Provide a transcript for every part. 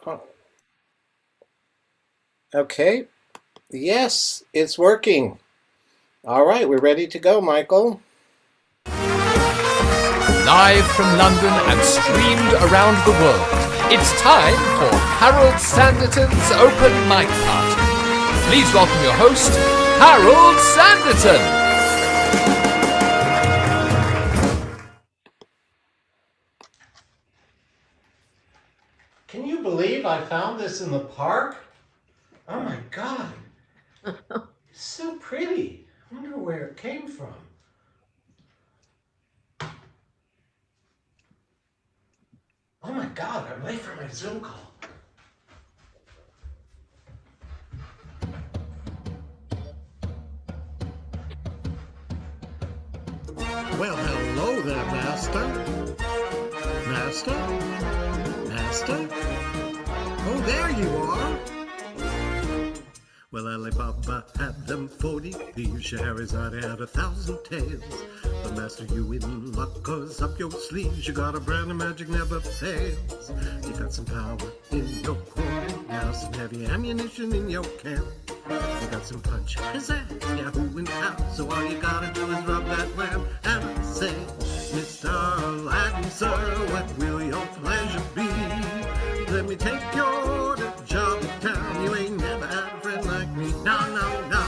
Oh, okay. Yes, it's working. All right, we're ready to go, Michael. Live from London and streamed around the world, it's time for Harold Sanditen's Open Mic Party. Please welcome your host, Harold Sanditen. Can you believe I found this in the park? Oh my God. It's so pretty. I wonder where it came from. Oh my God, I'm late for my Zoom call. Well, hello there, Master. Master? Master? Oh, there you are. Well, Alibaba had them 40 thieves, Scheherazade had 1,000 tales. But Master, you in luck, 'cause up your sleeves you got a brand of magic never fails. You got some power in your corner, now some heavy ammunition in your camp. You got some punch, pizzazz, yeah, who and how. So all you gotta do is rub that lamp and say, Mr. Aladdin, sir, what will your pleasure be? Let me take your job in town. You ain't never had a friend like me. No, no, no.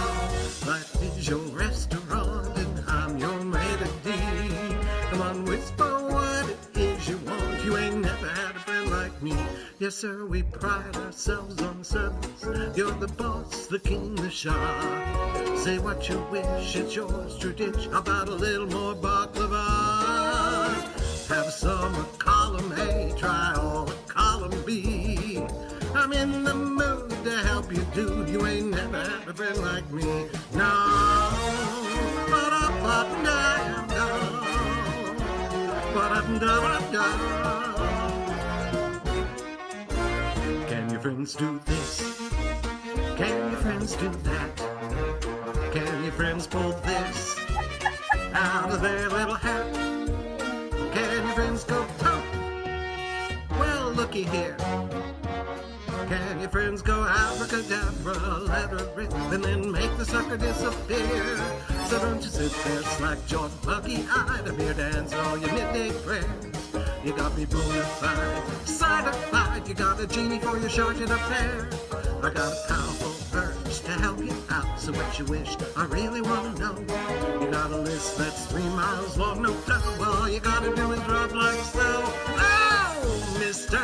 Life is your restaurant and I'm your maitre d'. Come on, whisper what it is you want. You ain't never had a friend like me. Yes, sir, we pride ourselves on service. You're the boss, the king, the shah. Say what you wish, it's yours, tradition. How about a little more baklava? Have some of column A, try all of column B. I'm in the mood to help you, dude. You ain't never had a friend like me. No. Can your friends do this? Can your friends do that? Can your friends pull this out of their little hat? Can your friends go tote? Well, looky here. Can your friends go abracadabra, let her rip, and then make the sucker disappear? So don't you sit there slack-jawed, buggy-eyed, a beer dance all your midday prayers. You got me bona fide, certified. You got a genie for your shorted affair. I got a powerful urge to help you out. So what you wish, I really want to know. You got a list that's 3 miles long, no doubt. All you gotta do is rub like so. Oh, Mr.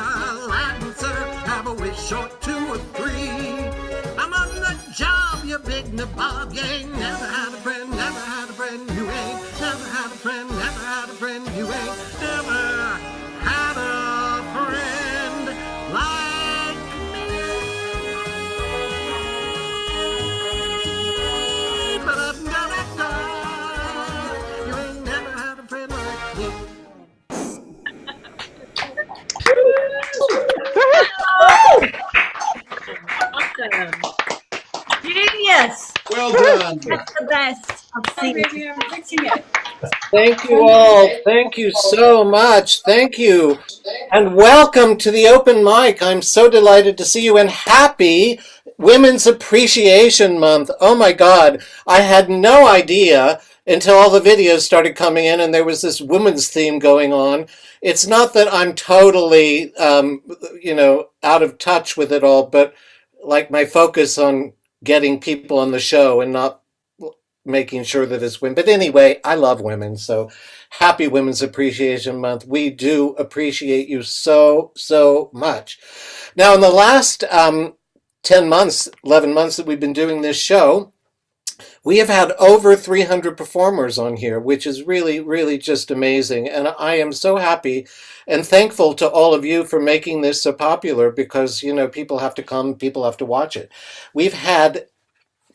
Aladdin, sir, have a wish or 2 or 3. I'm on the job, you big nabob. You ain't never had a friend, never had a friend. You ain't never had a friend, never had a friend. You ain't never had a friend like me. Ba-da-da-da-da. You ain't never had a friend like me. Awesome. Genius. Well done. That's the best I've seen. Maybe I'm fixing it. Thank you all. Thank you so much. Thank you. And welcome to the open mic. I'm so delighted to see you and happy Women's Appreciation Month. Oh my God. I had no idea until all the videos started coming in and there was this women's theme going on. It's not that I'm totally, out of touch with it all, but like my focus on getting people on the show and not making sure that it's women. But anyway, I love women. So happy Women's Appreciation Month. We do appreciate you so, so much. Now, in the last 10 months, 11 months that we've been doing this show, we have had over 300 performers on here, which is really, really just amazing. And I am so happy and thankful to all of you for making this so popular because, people have to come, people have to watch it. We've had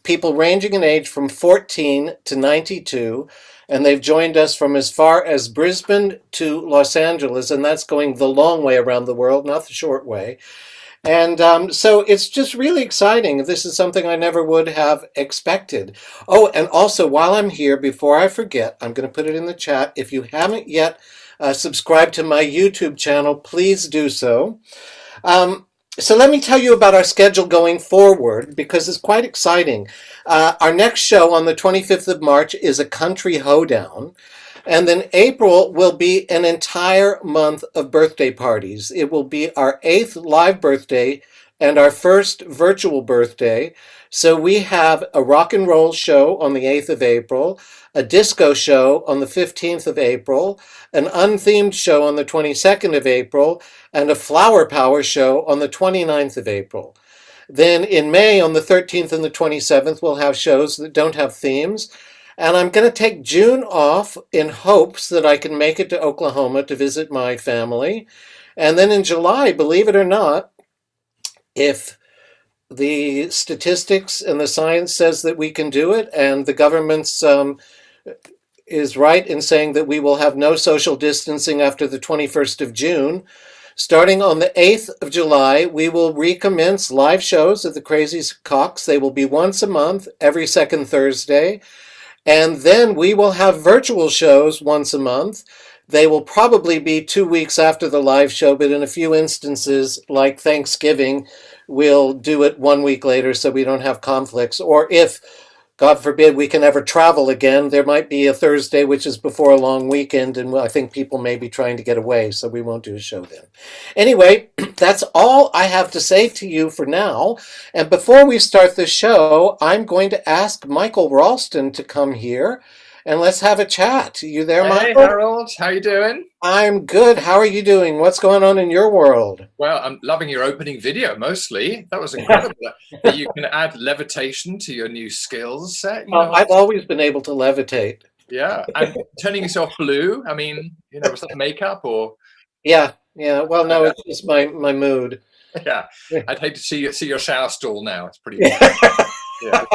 people ranging in age from 14 to 92, and they've joined us from as far as Brisbane to Los Angeles, and that's going the long way around the world, not the short way. And so it's just really exciting. This is something I never would have expected. Oh, and also while I'm here, before I forget, I'm going to put it in the chat. If you haven't yet subscribed to my YouTube channel, please do so. So let me tell you about our schedule going forward because it's quite exciting. Our next show on the 25th of March is a country hoedown. And then April will be an entire month of birthday parties. It will be our 8th live birthday and our first virtual birthday. So we have a rock and roll show on the 8th of April, a disco show on the 15th of April, an unthemed show on the 22nd of April, and a flower power show on the 29th of April. Then in May, on the 13th and the 27th, we'll have shows that don't have themes. And I'm going to take June off in hopes that I can make it to Oklahoma to visit my family. And then in July, believe it or not, if the statistics and the science says that we can do it, and the government's is right in saying that we will have no social distancing after the 21st of June, starting on the 8th of July, we will recommence live shows at the Crazy Cocks. They will be once a month, every second Thursday. And then we will have virtual shows once a month. They will probably be 2 weeks after the live show, but in a few instances, like Thanksgiving, we'll do it 1 week later so we don't have conflicts. Or if, God forbid, we can ever travel again, there might be a Thursday, which is before a long weekend, and I think people may be trying to get away, so we won't do a show then. Anyway, that's all I have to say to you for now. And before we start the show, I'm going to ask Michael Ralston to come here, and let's have a chat. You there, Michael? Hey, Harold. How you doing? I'm good. How are you doing? What's going on in your world? Well, I'm loving your opening video, mostly. That was incredible. That you can add levitation to your new skills set. I've always been able to levitate. Yeah, and turning yourself blue. I mean, was that makeup or? Yeah. Well, no, it's just my mood. Yeah, I'd hate to see your shower stall now. It's pretty. Yeah.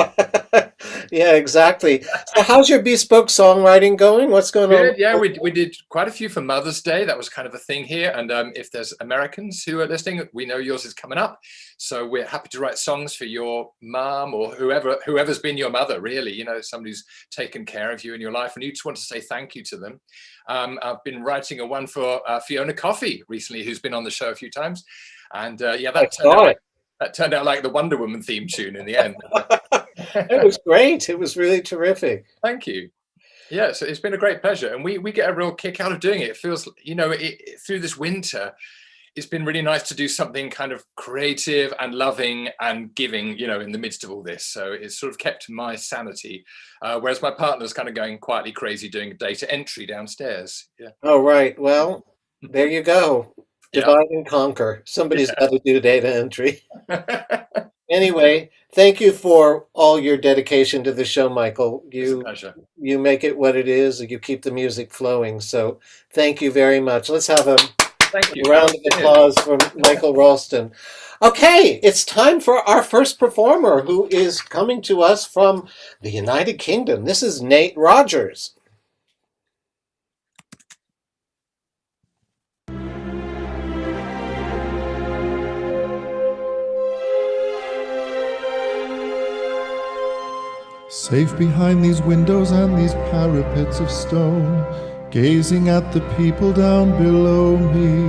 Yeah, exactly. So how's your bespoke songwriting going? What's going on? Yeah, we did quite a few for Mother's Day. That was kind of a thing here. And if there's Americans who are listening, we know yours is coming up. So we're happy to write songs for your mom or whoever's been your mother, really. Somebody who's taken care of you in your life. And you just want to say thank you to them. I've been writing a one for Fiona Coffey recently, who's been on the show a few times. And that turned out like the Wonder Woman theme tune in the end. It was great. It was really terrific. Thank you. Yeah, so it's been a great pleasure. And we get a real kick out of doing it. It feels, through this winter, it's been really nice to do something kind of creative and loving and giving, in the midst of all this. So it's sort of kept my sanity, whereas my partner's kind of going quietly crazy doing data entry downstairs. Yeah. Oh, right. Well, there you go. Divide and conquer. Somebody's got to do data entry. Anyway, thank you for all your dedication to the show, Michael. You make it what it is, and you keep the music flowing. So thank you very much. Let's have a round of applause for Michael Ralston. Okay, it's time for our first performer, who is coming to us from the United Kingdom. This is Nate Rogers. Safe behind these windows and these parapets of stone, gazing at the people down below me.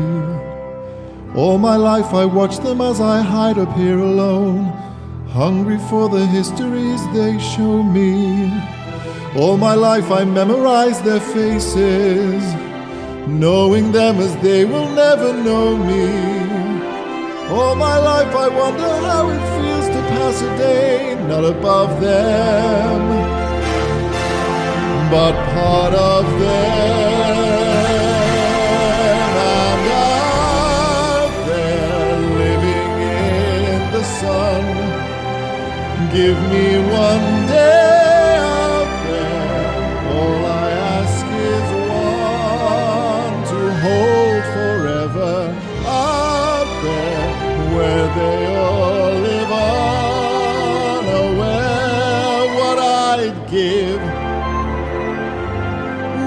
All my life I watch them as I hide up here alone, hungry for the histories they show me. All my life I memorize their faces, knowing them as they will never know me. All my life I wonder how it feels to pass a day not above them, but part of them. And out there living in the sun, give me one day out there. All I ask is one to hold forever out there where they all live unaware. What I'd give,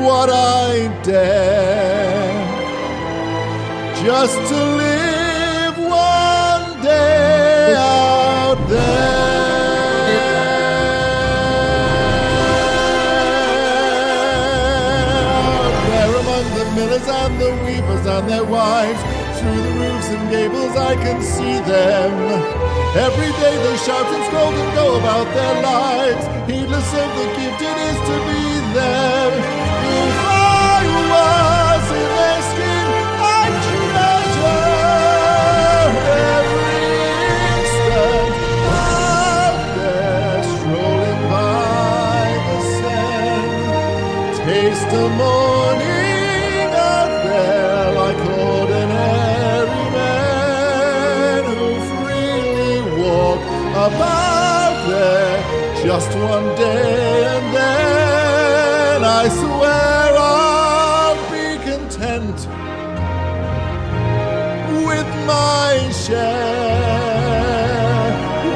what I'd dare, just to live one day out there. Out there among the millers and the weavers and their wives, through the roofs and gables I can see them. Every day they shout and scold and go about their lives, heedless of the gift it is to be them. If I was in their skin, I'd treasure every instant out there strolling by the Seine. Taste the morning out there like ordinary men who freely walk about there just one day, and then I swear I'll be content with my share.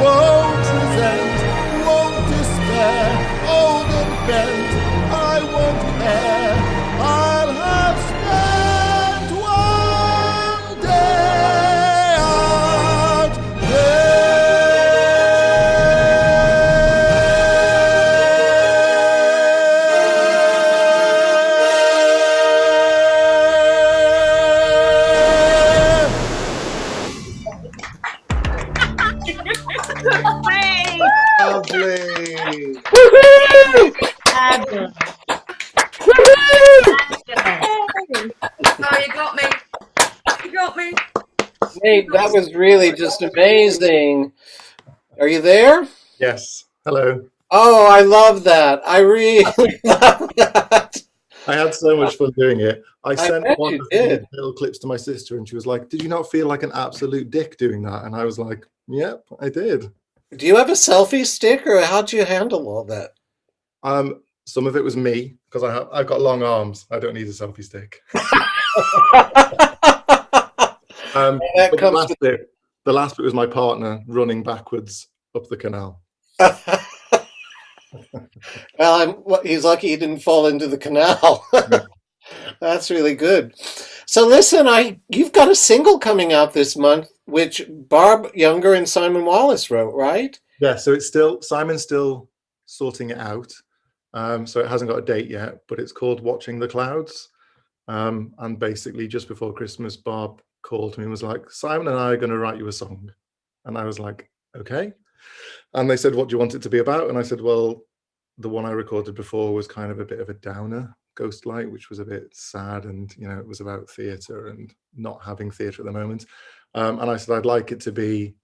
Won't resent, won't despair, old and bent, I won't care. I'll have spent one day out Hooray! Lovely. Fabulous. Oh, you got me. You got me. Nate, that was really just amazing. Are you there? Yes. Hello. Oh, I love that. I really love that. I had so much fun doing it. I I sent bet one you of the did. little clips to my sister, and she was like, "Did you not feel like an absolute dick doing that?" And I was like, "Yep, I did." Do you have a selfie stick, or how'd you handle all that? Some of it was me because I've got long arms. I don't need a selfie stick. That But comes the last bit was my partner running backwards up the canal. Well, he's lucky he didn't fall into the canal. That's really good. So listen, you've got a single coming out this month, which Barb Younger and Simon Wallace wrote, right? Yeah, so Simon's still sorting it out. So it hasn't got a date yet, but it's called Watching the Clouds. And basically just before Christmas, Barb called me and was like, "Simon and I are going to write you a song." And I was like, "Okay." And they said, "What do you want it to be about?" And I said, "Well, the one I recorded before was kind of a bit of a downer, Ghostlight, which was a bit sad, and it was about theatre and not having theatre at the moment." And I said, "I'd like it to be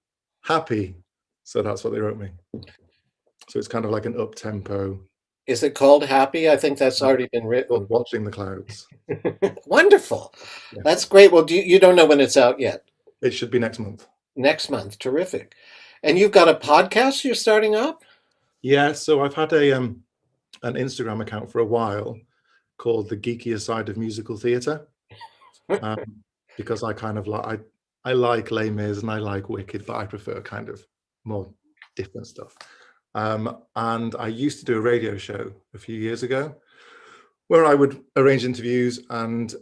happy." So that's what they wrote me. So it's kind of like an up-tempo. Is it called Happy? I think that's already been written. Watching the Clouds. Wonderful. Yeah. That's great. Well, you don't know when it's out yet? It should be next month. Next month. Terrific. And you've got a podcast you're starting up? Yeah, so I've had an Instagram account for a while called The Geekier Side of Musical Theatre, because I kind of like I like Les Mis and I like Wicked, but I prefer kind of more different stuff. And I used to do a radio show a few years ago where I would arrange interviews and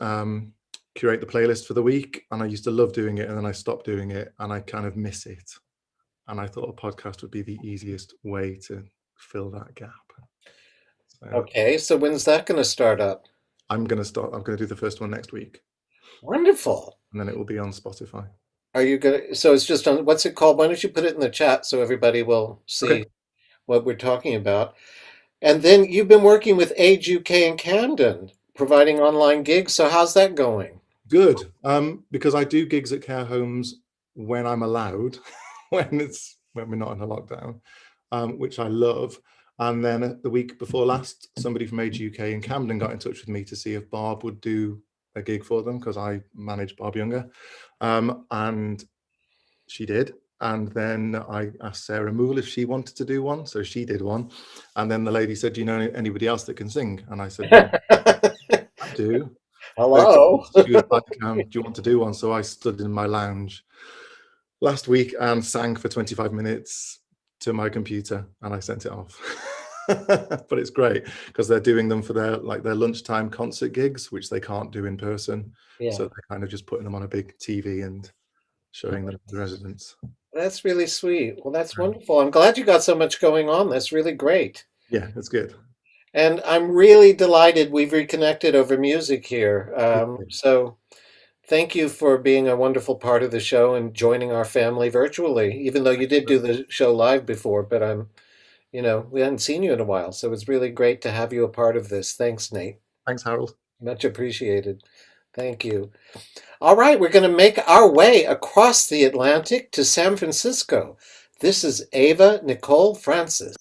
curate the playlist for the week. And I used to love doing it, and then I stopped doing it, and I kind of miss it. And I thought a podcast would be the easiest way to fill that gap. So Okay, so when's that going to start up? I'm going to do the first one next week, Wonderful. and then it will be on Spotify. Are you going to, so it's just on, what's it called? Why don't you put it in the chat so everybody will see what we're talking about? And then you've been working with Age UK in Camden, providing online gigs. So how's that going? Good, because I do gigs at care homes when I'm allowed, when we're not in a lockdown, which I love. And then the week before last, somebody from Age UK in Camden got in touch with me to see if Barb would do a gig for them, because I manage Barb Younger, and she did. And then I asked Sarah Moole if she wanted to do one, so she did one. And then the lady said, "Do you know anybody else that can sing?" And I said, "Well, I do." Hello. She was like, "Do you want to do one?" So I stood in my lounge last week and sang for 25 minutes to my computer, and I sent it off. But it's great because they're doing them for their lunchtime concert gigs, which they can't do in person. Yeah. So they're kind of just putting them on a big TV and showing them to the residents. That's really sweet. Well, that's wonderful. I'm glad you got so much going on. That's really great. Yeah, it's good. And I'm really delighted we've reconnected over music here. So thank you for being a wonderful part of the show and joining our family virtually, even though you did do the show live before, but we hadn't seen you in a while, so it's really great to have you a part of this. Thanks, Nate. Thanks, Harold. Much appreciated. Thank you. All right, we're going to make our way across the Atlantic to San Francisco. This is Ava Nicole Francis.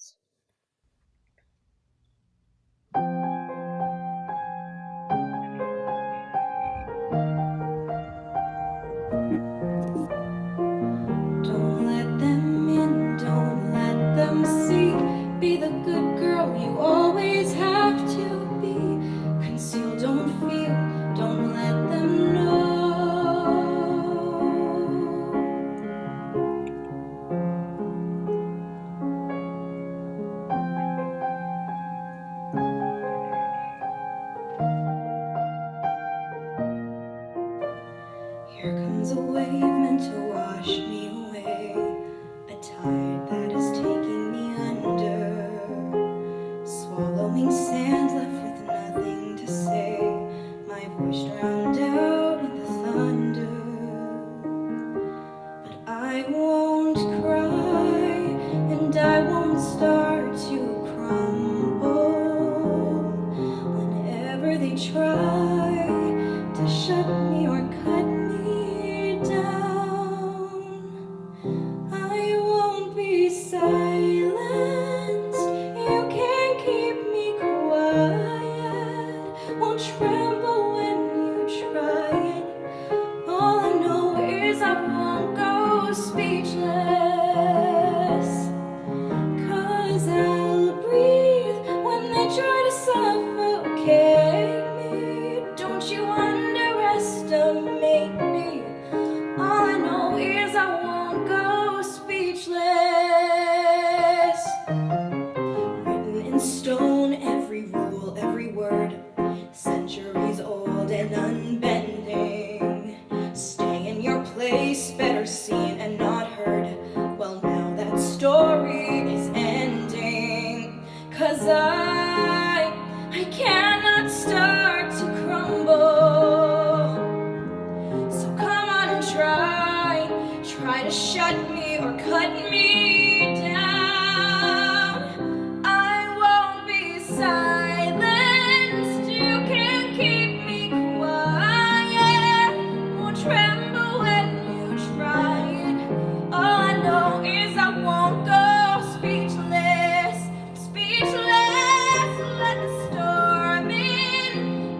Don't let them in, don't let them see. Be the good girl you always have to be. Conceal, don't feel, don't let them know. Here comes a wave meant to wash me away, a tide that is taking me under, swallowing sand left with nothing to say, my voice drowned out in the thunder. But I won't cry, and I won't start to crumble whenever they try to shut me or cut me down. I won't be silent, you can't keep me quiet, won't tremble when you try it. All I know is I won't go speechless, 'cause I'll breathe when they try to suffocate me. Don't you underestimate me. All I know is I won't go speechless. Written in stone, every rule, every word, centuries old and unbending. Stay in your place, better seen and not heard. Well, now that story is ending, 'cause I cannot start to crumble. So come on and try to shut me or cut me down. I won't be silenced, you can't keep me quiet, won't tremble when you try it. All I know is I won't go speechless, speechless. Let the storm in,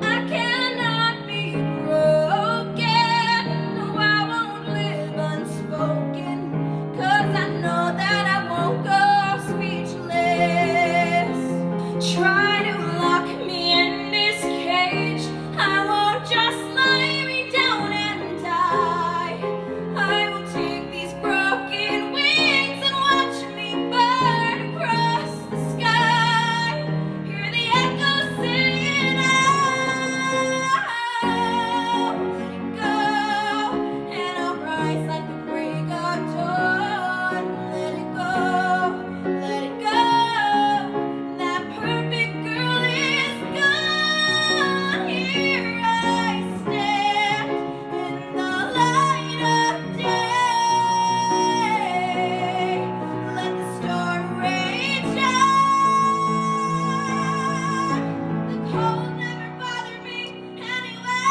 I cannot be broken. No, I won't live unspoken, 'cause I know that I won't go speechless. Try to lock me in this cage, I won't just lay me down and die. I will take these broken wings and watch me burn across the sky. Hear the echoes singing out, let it go, and I'll rise like the break of dawn. Let it go, let it go. That perfect girl is gone. Here I stand in the light of day. Let the storm rage on. The cold never bothered me anyway.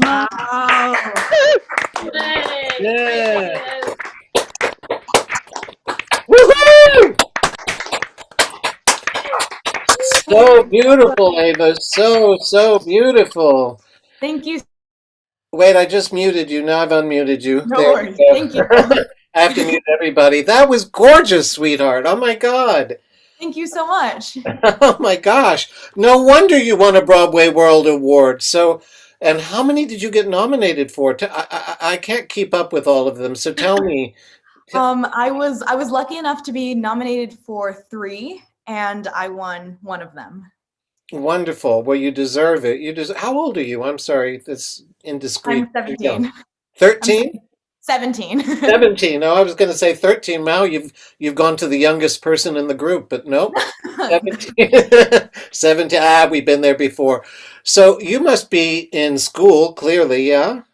Wow. Yeah. Woohoo! So beautiful, Ava. So beautiful. Thank you. Wait, I just muted you. Now I've unmuted you. No There worries. we go. Thank you. I have to mute everybody. That was gorgeous, sweetheart. Oh my God. Thank you so much. Oh my gosh. No wonder you won a Broadway World Award. So, and how many did you get nominated for? I can't keep up with all of them. So tell me. I was lucky enough to be nominated for 3, and I won one of them. Wonderful. Well, you deserve it. How old are you? I'm sorry. That's indiscreet. I'm 17. 13? 17. 17. No, I was going to say 13. Now you've gone to the youngest person in the group, but nope. 17. 17. Ah, we've been there before. So you must be in school, clearly, yeah? Are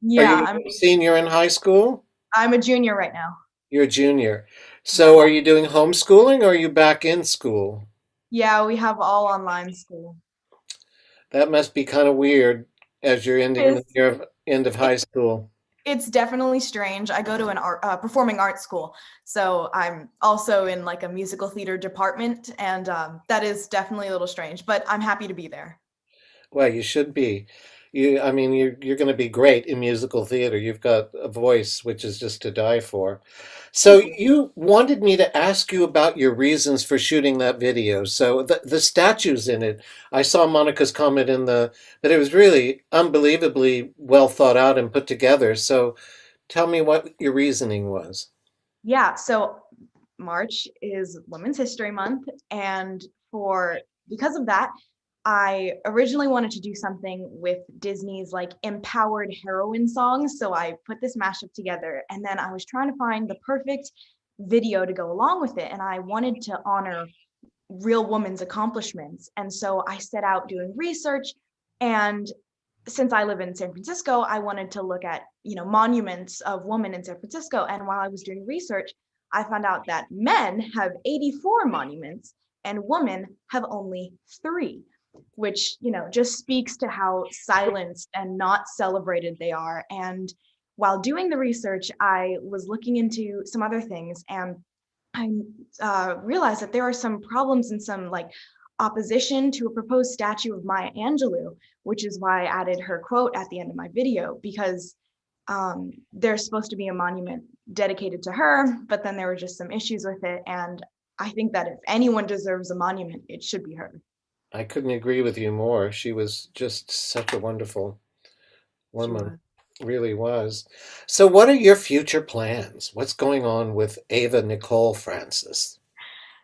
Yeah, you a senior in high school? I'm a junior right now. You're a junior. Yeah. So are you doing homeschooling or are you back in school? Yeah, we have all online school. That must be kind of weird as you're ending the It's, year of end of high school. it's definitely strange. I go to an performing arts school, so I'm also in like a musical theater department, and that is definitely a little strange, but I'm happy to be there. Well, you should be. I mean, you're going to be great in musical theater. You've got a voice which is just to die for. So you wanted me to ask you about your reasons for shooting that video. So the statues in it, I saw Monica's comment but it was really unbelievably well thought out and put together. So tell me what your reasoning was. Yeah, so March is Women's History Month, and because of that, I originally wanted to do something with Disney's like empowered heroine songs. So I put this mashup together, and then I was trying to find the perfect video to go along with it. And I wanted to honor real women's accomplishments. And so I set out doing research. And since I live in San Francisco, I wanted to look at, monuments of women in San Francisco. And while I was doing research, I found out that men have 84 monuments and women have only 3, which, just speaks to how silenced and not celebrated they are. And while doing the research, I was looking into some other things, and I realized that there are some problems and some like opposition to a proposed statue of Maya Angelou, which is why I added her quote at the end of my video, because there's supposed to be a monument dedicated to her, but then there were just some issues with it. And I think that if anyone deserves a monument, it should be her. I couldn't agree with you more. She was just such a wonderful She woman. was. Really was. So what are your future plans? What's going on with Ava Nicole Francis?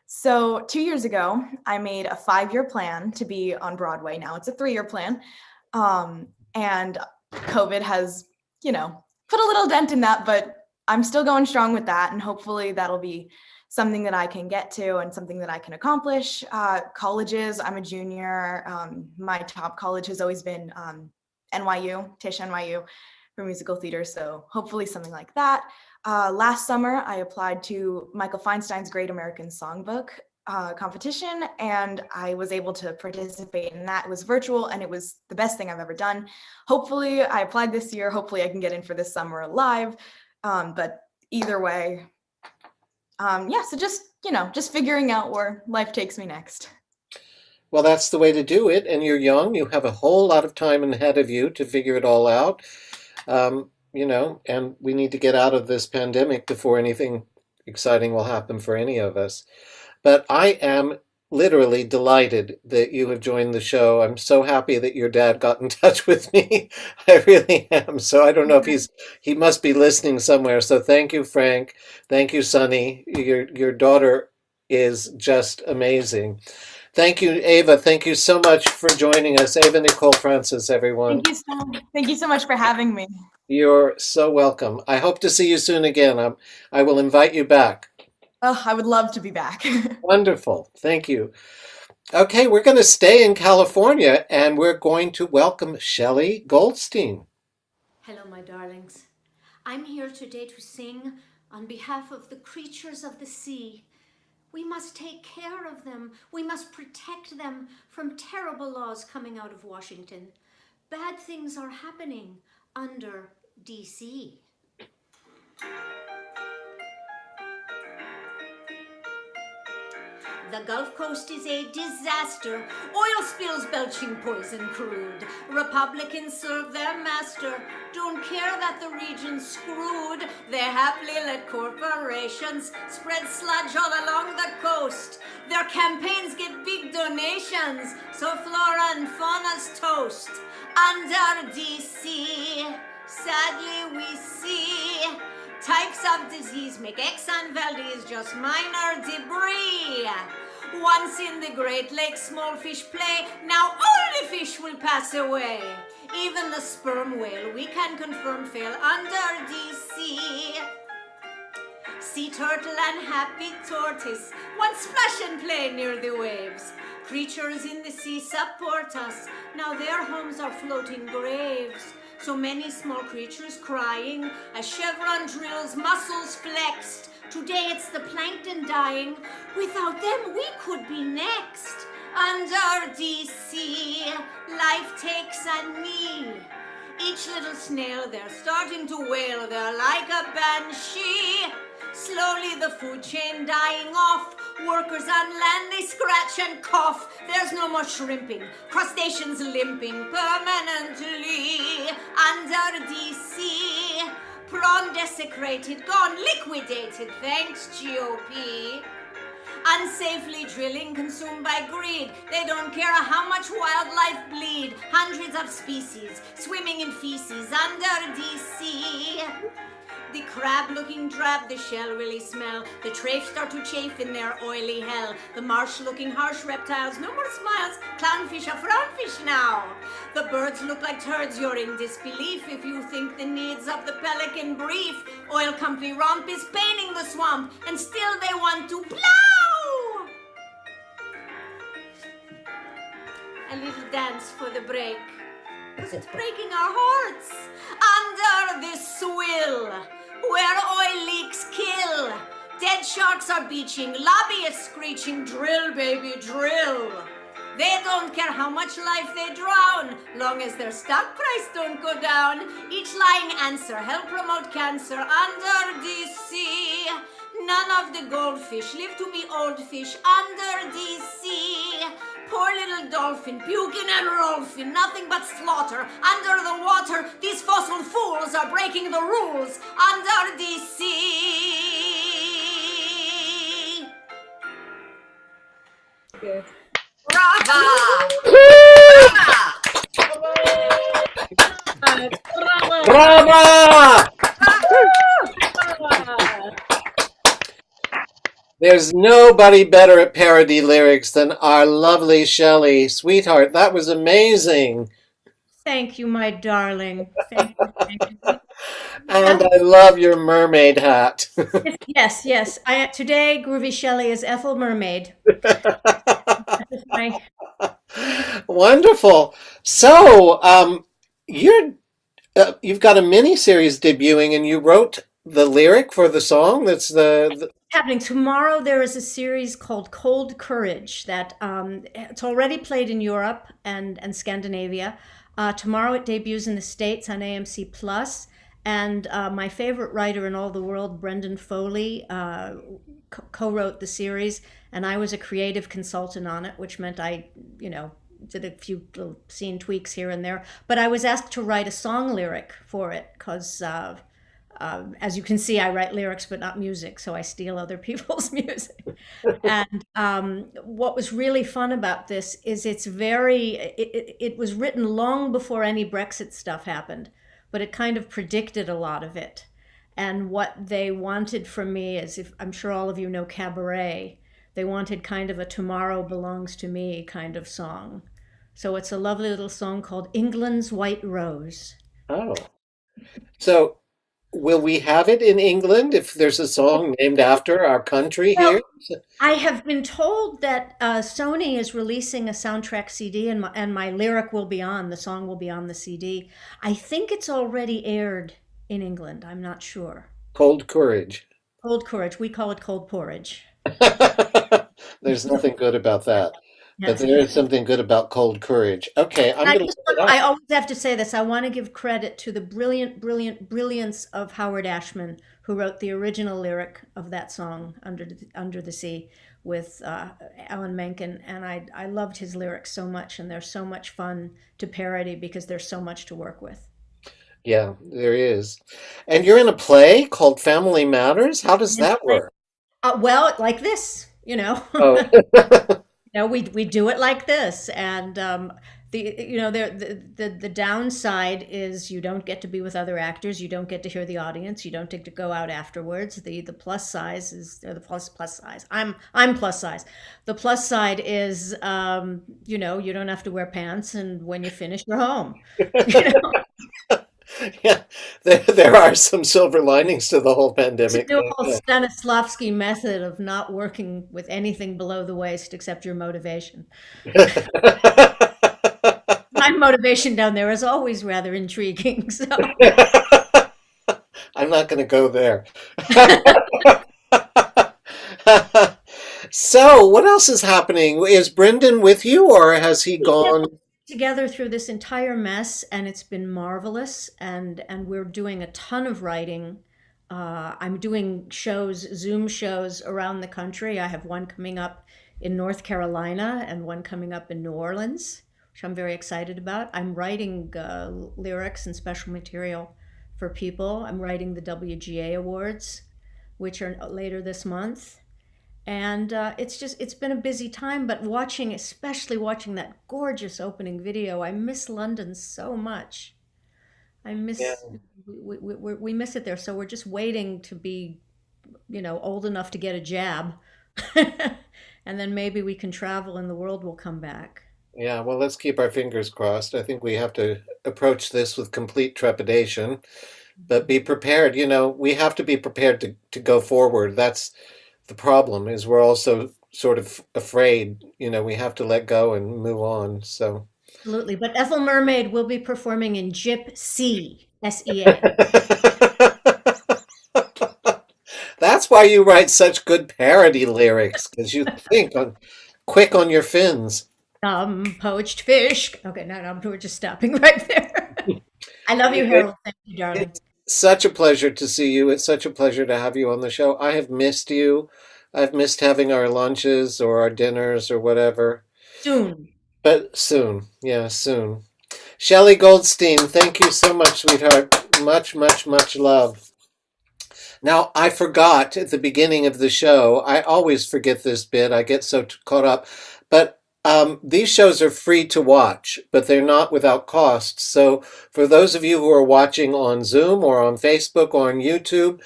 So 2 years ago, I made a 5-year plan to be on Broadway. Now it's a 3-year plan. And COVID has, put a little dent in that, but I'm still going strong with that. And hopefully that'll be something that I can get to and something that I can accomplish. Colleges, I'm a junior. My top college has always been NYU, Tisch NYU for musical theater. So hopefully something like that. Last summer, I applied to Michael Feinstein's Great American Songbook competition, and I was able to participate in that. It was virtual, and it was the best thing I've ever done. Hopefully, I applied this year. Hopefully, I can get in for this summer live. But either way, so just figuring out where life takes me next. Well, that's the way to do it. And you're young. You have a whole lot of time ahead of you to figure it all out. And we need to get out of this pandemic before anything exciting will happen for any of us. But I am literally delighted that you have joined the show. I'm so happy that your dad got in touch with me. I really am. So I don't know if he must be listening somewhere. So thank you, Frank. Thank you, Sonny. Your daughter is just amazing. Thank you, Ava. Thank you so much for joining us. Ava Nicole Francis, everyone. Thank you so much for having me. You're so welcome. I hope to see you soon again. I will invite you back. Oh, I would love to be back. Wonderful. Thank you. Okay, we're going to stay in California, and we're going to welcome Shelly Goldstein. Hello, my darlings. I'm here today to sing on behalf of the creatures of the sea. We must take care of them. We must protect them from terrible laws coming out of Washington. Bad things are happening under D.C. The Gulf Coast is a disaster. Oil spills belching poison crude. Republicans serve their master. Don't care that the region's screwed. They happily let corporations spread sludge all along the coast. Their campaigns get big donations, so flora and fauna's toast. Under D.C., sadly we see types of disease make Exxon Valdez just minor debris. Once in the Great Lake, small fish play. Now all the fish will pass away. Even the sperm whale, we can confirm, fail under the sea. Sea turtle and happy tortoise once splash and play near the waves. Creatures in the sea support us. Now their homes are floating graves. So many small creatures crying as chevron drills, muscles flexed. Today it's the plankton dying. Without them we could be next. Under the sea, life takes a knee. Each little snail, they're starting to wail. They're like a banshee. Slowly the food chain dying off. Workers on land, they scratch and cough. There's no more shrimping. Crustaceans limping permanently. Under the sea, prawn desecrated, gone liquidated. Thanks, GOP. Unsafely drilling, consumed by greed. They don't care how much wildlife bleed. Hundreds of species swimming in feces under the sea. The crab looking drab, the shell really smell. The trafe start to chafe in their oily hell. The marsh looking harsh reptiles, no more smiles. Clownfish are frownfish now. The birds look like turds, you're in disbelief if you think the needs of the pelican brief. Oil company romp is painting the swamp, and still they want to plow. A little dance for the break, 'cause it's breaking our hearts. Under this swill, where oil leaks kill, dead sharks are beaching, lobbyists screeching, drill baby drill. They don't care how much life they drown, long as their stock price don't go down. Each lying answer help promote cancer under the sea. None of the goldfish live to be old fish under the sea. Poor little dolphin, puking and rolfing, nothing but slaughter. Under the water, these fossil fools are breaking the rules under the sea. Good. Brava! Bravo! Brava! Bravo! There's nobody better at parody lyrics than our lovely Shelly. Sweetheart, that was amazing. Thank you, my darling. Thank you. Thank you. And I love your mermaid hat. Yes, yes. Today, Groovy Shelley is Ethel Mermaid. Wonderful. So, you've got a mini series debuting, and you wrote the lyric for the song. That's the Happening tomorrow. There is a series called Cold Courage that it's already played in Europe and Scandinavia. Tomorrow it debuts in the States on AMC Plus. And my favorite writer in all the world, Brendan Foley, co-wrote the series, and I was a creative consultant on it, which meant I, did a few little scene tweaks here and there. But I was asked to write a song lyric for it because, as you can see, I write lyrics but not music, so I steal other people's music. And what was really fun about this is it was written long before any Brexit stuff happened, but it kind of predicted a lot of it. And what they wanted from me is, if I'm sure all of you know Cabaret, they wanted kind of a Tomorrow Belongs to Me kind of song. So it's a lovely little song called England's White Rose. Oh. So will we have it in England if there's a song named after our country here? I have been told that Sony is releasing a soundtrack CD, and my lyric will be on, the song will be on the CD. I think it's already aired in England. I'm not sure. Cold Courage. Cold Courage. We call it Cold Porridge. There's nothing good about that. But Yes. there is something good about Cold Courage. Okay, I'm going to look it up. I always have to say this. I want to give credit to the brilliance of Howard Ashman, who wrote the original lyric of that song, Under the Sea, with Alan Menken. And I loved his lyrics so much, and they're so much fun to parody because there's so much to work with. Yeah, there is. And you're in a play called Family Matters? How does that work? Well, like this, Oh. we do it like this. And the downside is you don't get to be with other actors, you don't get to hear the audience, you don't get to go out afterwards. The plus size is, or the plus size. I'm plus size. The plus side is, you don't have to wear pants, and when you finish, you're home. Yeah, there are some silver linings to the whole pandemic. To do a whole Stanislavski method of not working with anything below the waist except your motivation. My motivation down there is always rather intriguing. So I'm not going to go there. So, what else is happening? Is Brendan with you, or has he gone? Together through this entire mess, and it's been marvelous. And we're doing a ton of writing. I'm doing Zoom shows around the country. I have one coming up in North Carolina and one coming up in New Orleans, which I'm very excited about. I'm writing lyrics and special material for people. I'm writing the WGA Awards, which are later this month. And it's been a busy time, but especially watching that gorgeous opening video, I miss London so much. I miss, we miss it there. So we're just waiting to be, old enough to get a jab. And then maybe we can travel and the world will come back. Yeah, well, let's keep our fingers crossed. I think we have to approach this with complete trepidation, but be prepared. We have to be prepared to go forward. That's the problem, is we're also sort of afraid. We have to let go and move on. So absolutely. But Ethel Mermaid will be performing in Gypsy, SEA. That's why you write such good parody lyrics, because you think quick on your fins. Poached fish. Okay, no, we're just stopping right there. I love you, Harold. Thank you, darling. It's such a pleasure to see you. It's such a pleasure to have you on the show. I have missed you. I've missed having our lunches or our dinners or whatever. Soon. But soon. Yeah, soon. Shelly Goldstein, thank you so much, sweetheart. Much, much, much love. Now, I forgot at the beginning of the show. I always forget this bit. I get so caught up. But these shows are free to watch, but they're not without cost. So for those of you who are watching on Zoom or on Facebook or on YouTube,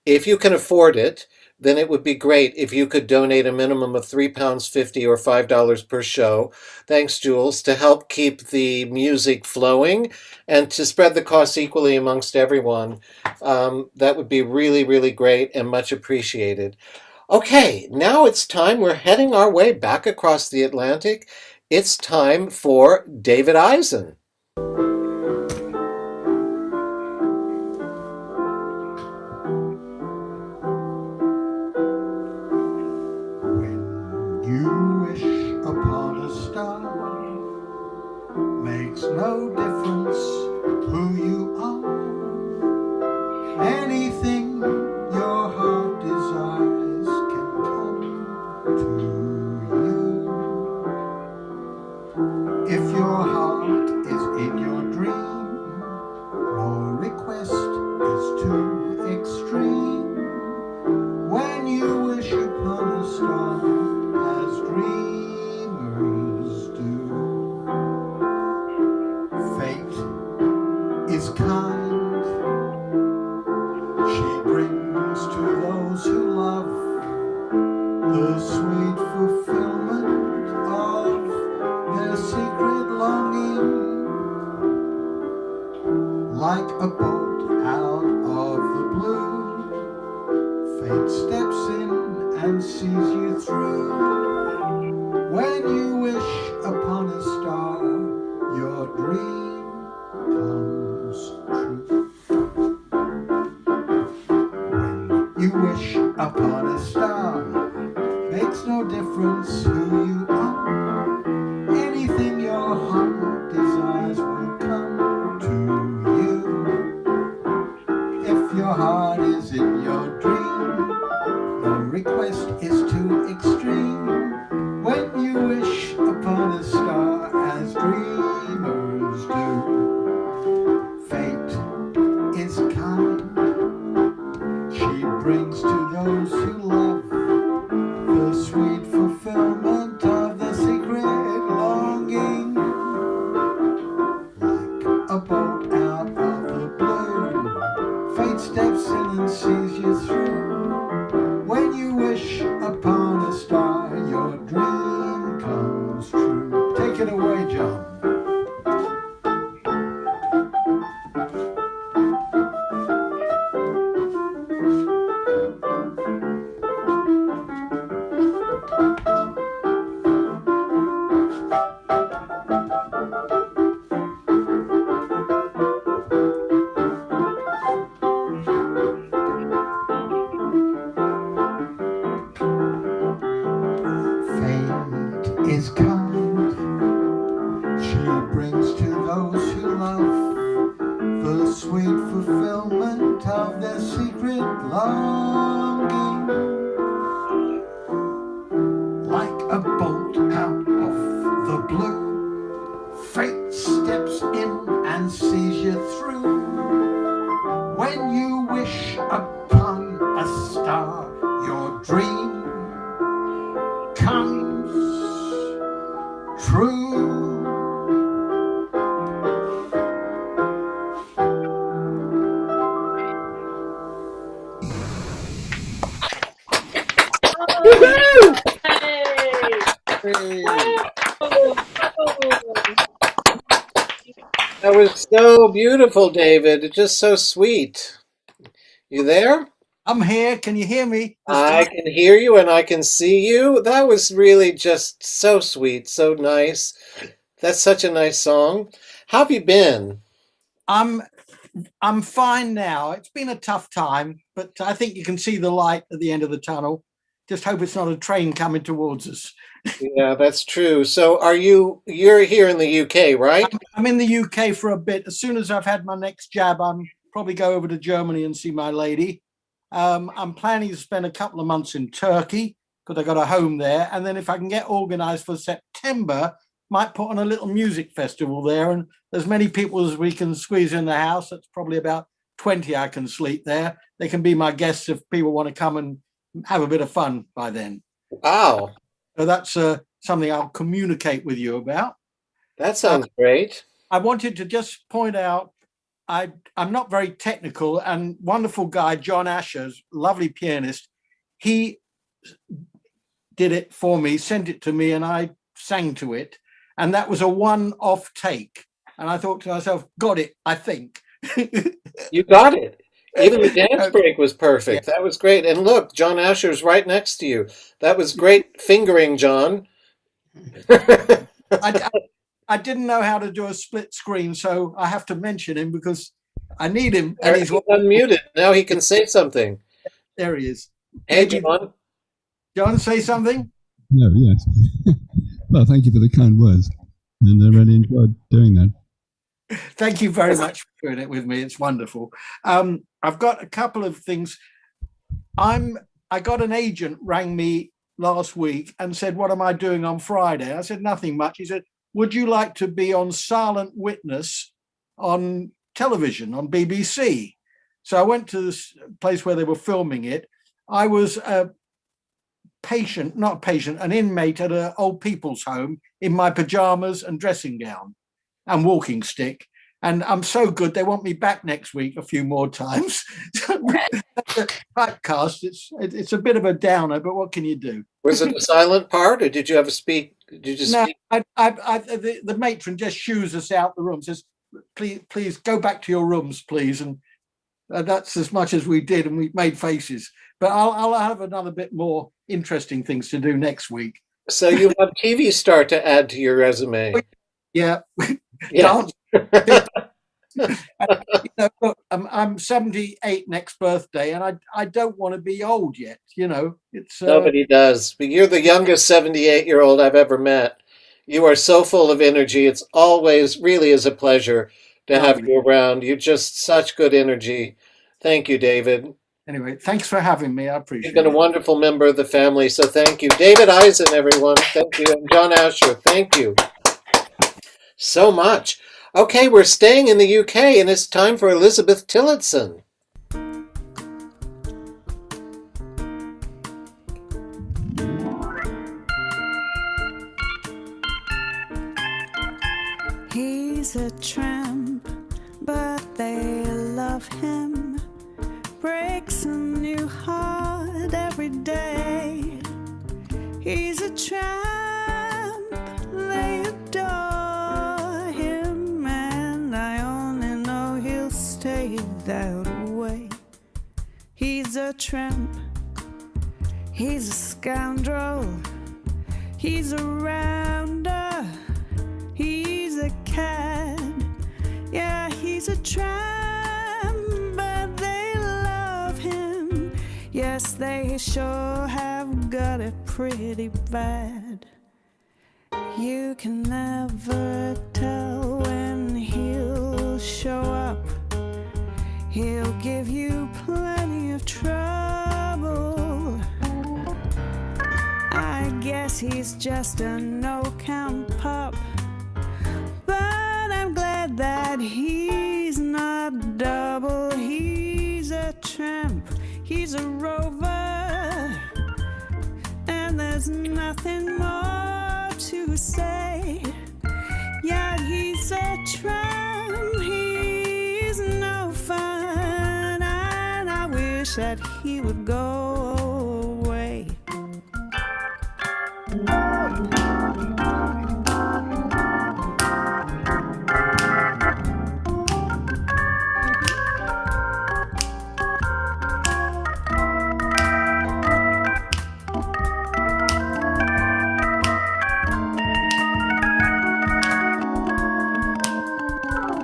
if you can afford it, then it would be great if you could donate a minimum of £3.50 or $5 per show. Thanks, Jules, to help keep the music flowing and to spread the costs equally amongst everyone. That would be really, really great and much appreciated. Okay, now it's time. We're heading our way back across the Atlantic. It's time for David Eisen. When you wish upon a star, makes no difference who you are. Anything your heart desires can come to you. If your heart is in your dream, no request is too extreme. When you wish upon a star, as dreamers do, fate is kind. She brings to those who love the sweet fulfillment of their secret longing. Like a bolt out of the blue, fate steps in and sees you through. When you wish upon a star, your dream comes true. When you wish upon a star, makes no difference who you are. Anything your heart desires will come to you. If your heart is in your dream, no request is too extreme. When you wish upon a star, as dreamers do, fate is kind. She brings to those who love the sweet fulfillment of is kind. She brings to those who love the sweet fulfillment of their secret longing. Like a bolt out of the blue, fate steps in and sees you through. When you wish upon a star, your dream comes true. That was so beautiful, David. It's just so sweet. You there? I'm here. Can you hear me? I can hear you and I can see you. That was really just so sweet, so nice. That's such a nice song. How have you been? I'm fine now. It's been a tough time, but I think you can see the light at the end of the tunnel. Just hope it's not a train coming towards us. Yeah, that's true. So you're here in the UK, right? I'm in the UK for a bit. As soon as I've had my next jab, I'm probably go over to Germany and see my lady. I'm planning to spend a couple of months in Turkey because I got a home there. And then if I can get organized for September, might put on a little music festival there. And as many people as we can squeeze in the house, that's probably about 20 I can sleep there. They can be my guests if people want to come and have a bit of fun by then. Wow. So that's something I'll communicate with you about. That sounds great. I wanted to just point out, I'm not very technical, and wonderful guy, John Asher's lovely pianist, he did it for me, sent it to me, and I sang to it. And that was a one-off take. And I thought to myself, got it, I think. You got it. Even the dance break was perfect. Yeah. That was great. And look, John Asher's right next to you. That was great fingering, John. I didn't know how to do a split screen, so I have to mention him because I need him. And he's unmuted. Now he can say something. There he is. Hey, John. John, say something? No, yes. Well, thank you for the kind words. And I really enjoyed doing that. Thank you very much for doing it with me. It's wonderful. I've got a couple of things. I got an agent rang me last week and said, what am I doing on Friday? I said, nothing much. He said, would you like to be on Silent Witness on television, on BBC? So I went to this place where they were filming it. I was an inmate at an old people's home in my pajamas and dressing gown and walking stick. And I'm so good, they want me back next week a few more times. Typecast, it's a bit of a downer, but what can you do? Was it a silent part, or did you have a speak? Did you just speak? The matron just shoos us out the room, says, please go back to your rooms, please. And that's as much as we did, and we made faces. But I'll have another bit more interesting things to do next week. So you have TV star to add to your resume. Yeah. Yeah. Look, I'm 78 next birthday, and I don't want to be old yet. It's nobody does. But you're the youngest 78-year-old I've ever met. You are so full of energy. It's always really is a pleasure to have you around. You're just such good energy. Thank you, David. Anyway, thanks for having me. I appreciate it. You've been a wonderful member of the family, so thank you. David Eisen, everyone. Thank you. And John Asher, thank you so much. Okay, we're staying in the UK, and it's time for Elizabeth Tillotson. He's a tramp, but they love him. Breaks a new heart every day. He's a tramp, they adore him, and I only know he'll stay that way. He's a tramp, he's a scoundrel, he's a rounder, he's a cad. Yeah, he's a tramp, but they love him. Yes, they sure have got it pretty bad. You can never tell when he'll show up. He'll give you plenty of trouble. I guess he's just a no-count pup. But I'm glad that he's not double. He's a tramp, he's a rover, and there's nothing more to say. Yeah, he's a tramp, he's no fun, and I wish that he would go away.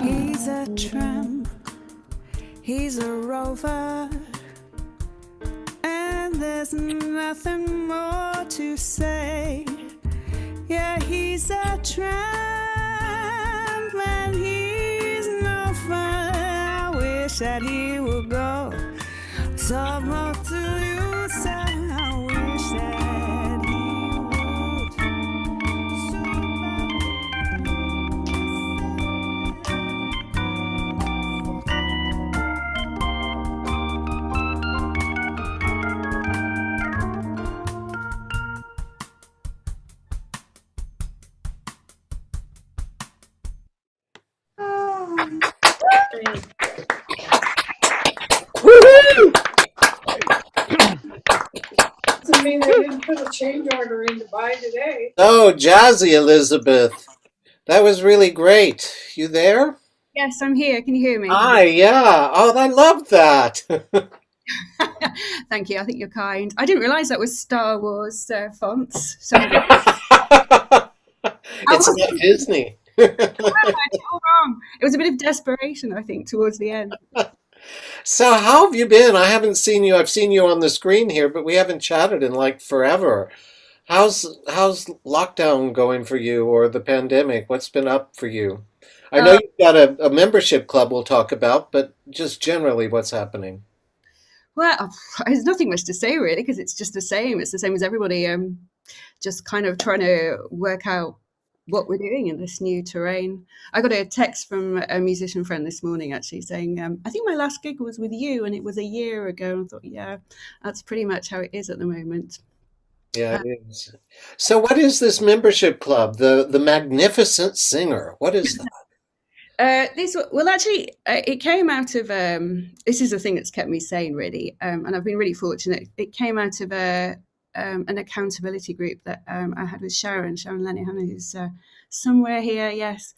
He's a tramp, he's a rover, and there's nothing more to say. Yeah, he's a tramp, and he's no fun. I wish that he would go. So more to you, sir. I wish that he would. So Woohoo! Doesn't mean they didn't put a change order in to buy today. Oh, jazzy, Elizabeth. That was really great. You there? Yes, I'm here. Can you hear me? Hi, yeah. Oh, I love that. Thank you. I think you're kind. I didn't realize that was Star Wars fonts. So It's not Disney. all wrong. It was a bit of desperation, I think, towards the end. So how have you been? I haven't seen you. I've seen you on the screen here, but we haven't chatted in like forever. How's lockdown going for you, or the pandemic? What's been up for you? I know you've got a membership club we'll talk about, but just generally what's happening? Well, there's nothing much to say really, because it's just the same. It's the same as everybody. Just kind of trying to work out what we're doing in this new terrain. I got a text from a musician friend this morning actually saying, I think my last gig was with you and it was a year ago. And I thought, yeah, that's pretty much how it is at the moment. Yeah, it is. So what is this membership club? The Magnificent Singer. What is that? It came out of this is the thing that's kept me sane really, and I've been really fortunate. It came out of an accountability group that I had with Sharon Lenihan, who's somewhere here, yes,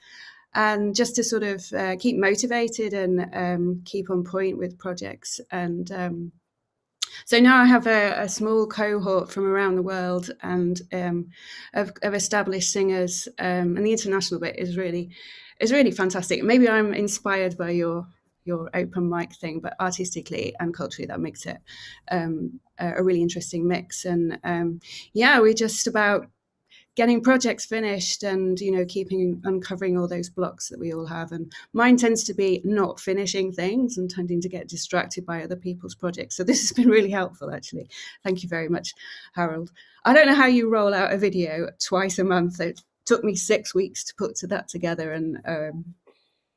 and just to sort of keep motivated and keep on point with projects. And so now I have a small cohort from around the world and of established singers, and the international bit is really fantastic. Maybe I'm inspired by your open mic thing, but artistically and culturally that makes it a really interesting mix. And we're just about getting projects finished and uncovering all those blocks that we all have. And mine tends to be not finishing things and tending to get distracted by other people's projects. So this has been really helpful actually. Thank you very much, Harold. I don't know how you roll out a video twice a month. It took me 6 weeks to put that together, and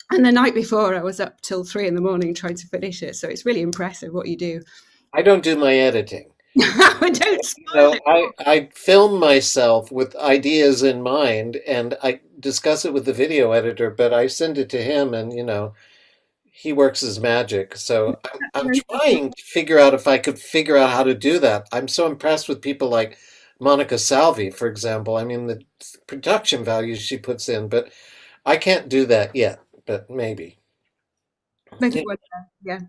the night before I was up till 3 a.m. trying to finish it. So it's really impressive what you do. I don't do my editing. Don't I film myself with ideas in mind, and I discuss it with the video editor, but I send it to him, and he works his magic. So I'm trying to figure out if I could figure out how to do that. I'm so impressed with people like Monica Salvi, for example. I mean, the production values she puts in, but I can't do that yet, but maybe. Yeah.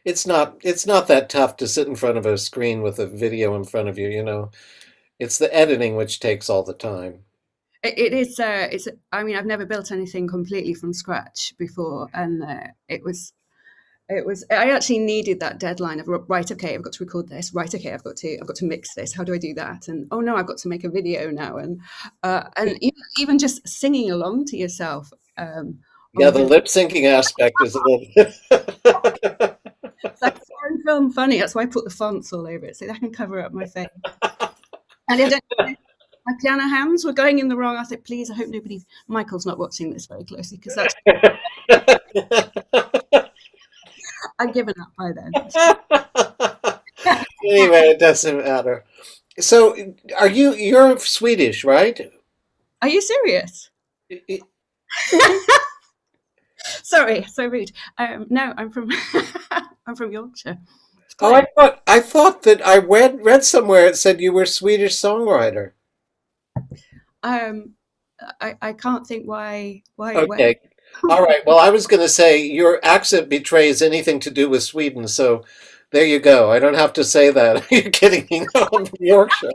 It's not that tough to sit in front of a screen with a video in front of you, It's the editing which takes all the time. It is. I mean, I've never built anything completely from scratch before, and it was I actually needed that deadline of, right, okay, I've got to record this, right, okay, I've got to mix this, how do I do that? And oh no, I've got to make a video now. And even just singing along to yourself. Yeah, the lip syncing aspect is a little it's like foreign film funny. That's why I put the fonts all over it so I can cover up my face. And I don't my piano hands were going in the wrong. I said, please, I hope Michael's not watching this very closely, because that's I've given up by then. Anyway, it doesn't matter. So, you're Swedish, right? Are you serious? Sorry, so rude. No, I'm from I'm from Yorkshire. Oh, I thought that I read somewhere it said you were a Swedish songwriter. I can't think why. Okay. All right. Well, I was going to say your accent betrays anything to do with Sweden, so there you go. I don't have to say that. You're kidding me. No, I'm from Yorkshire.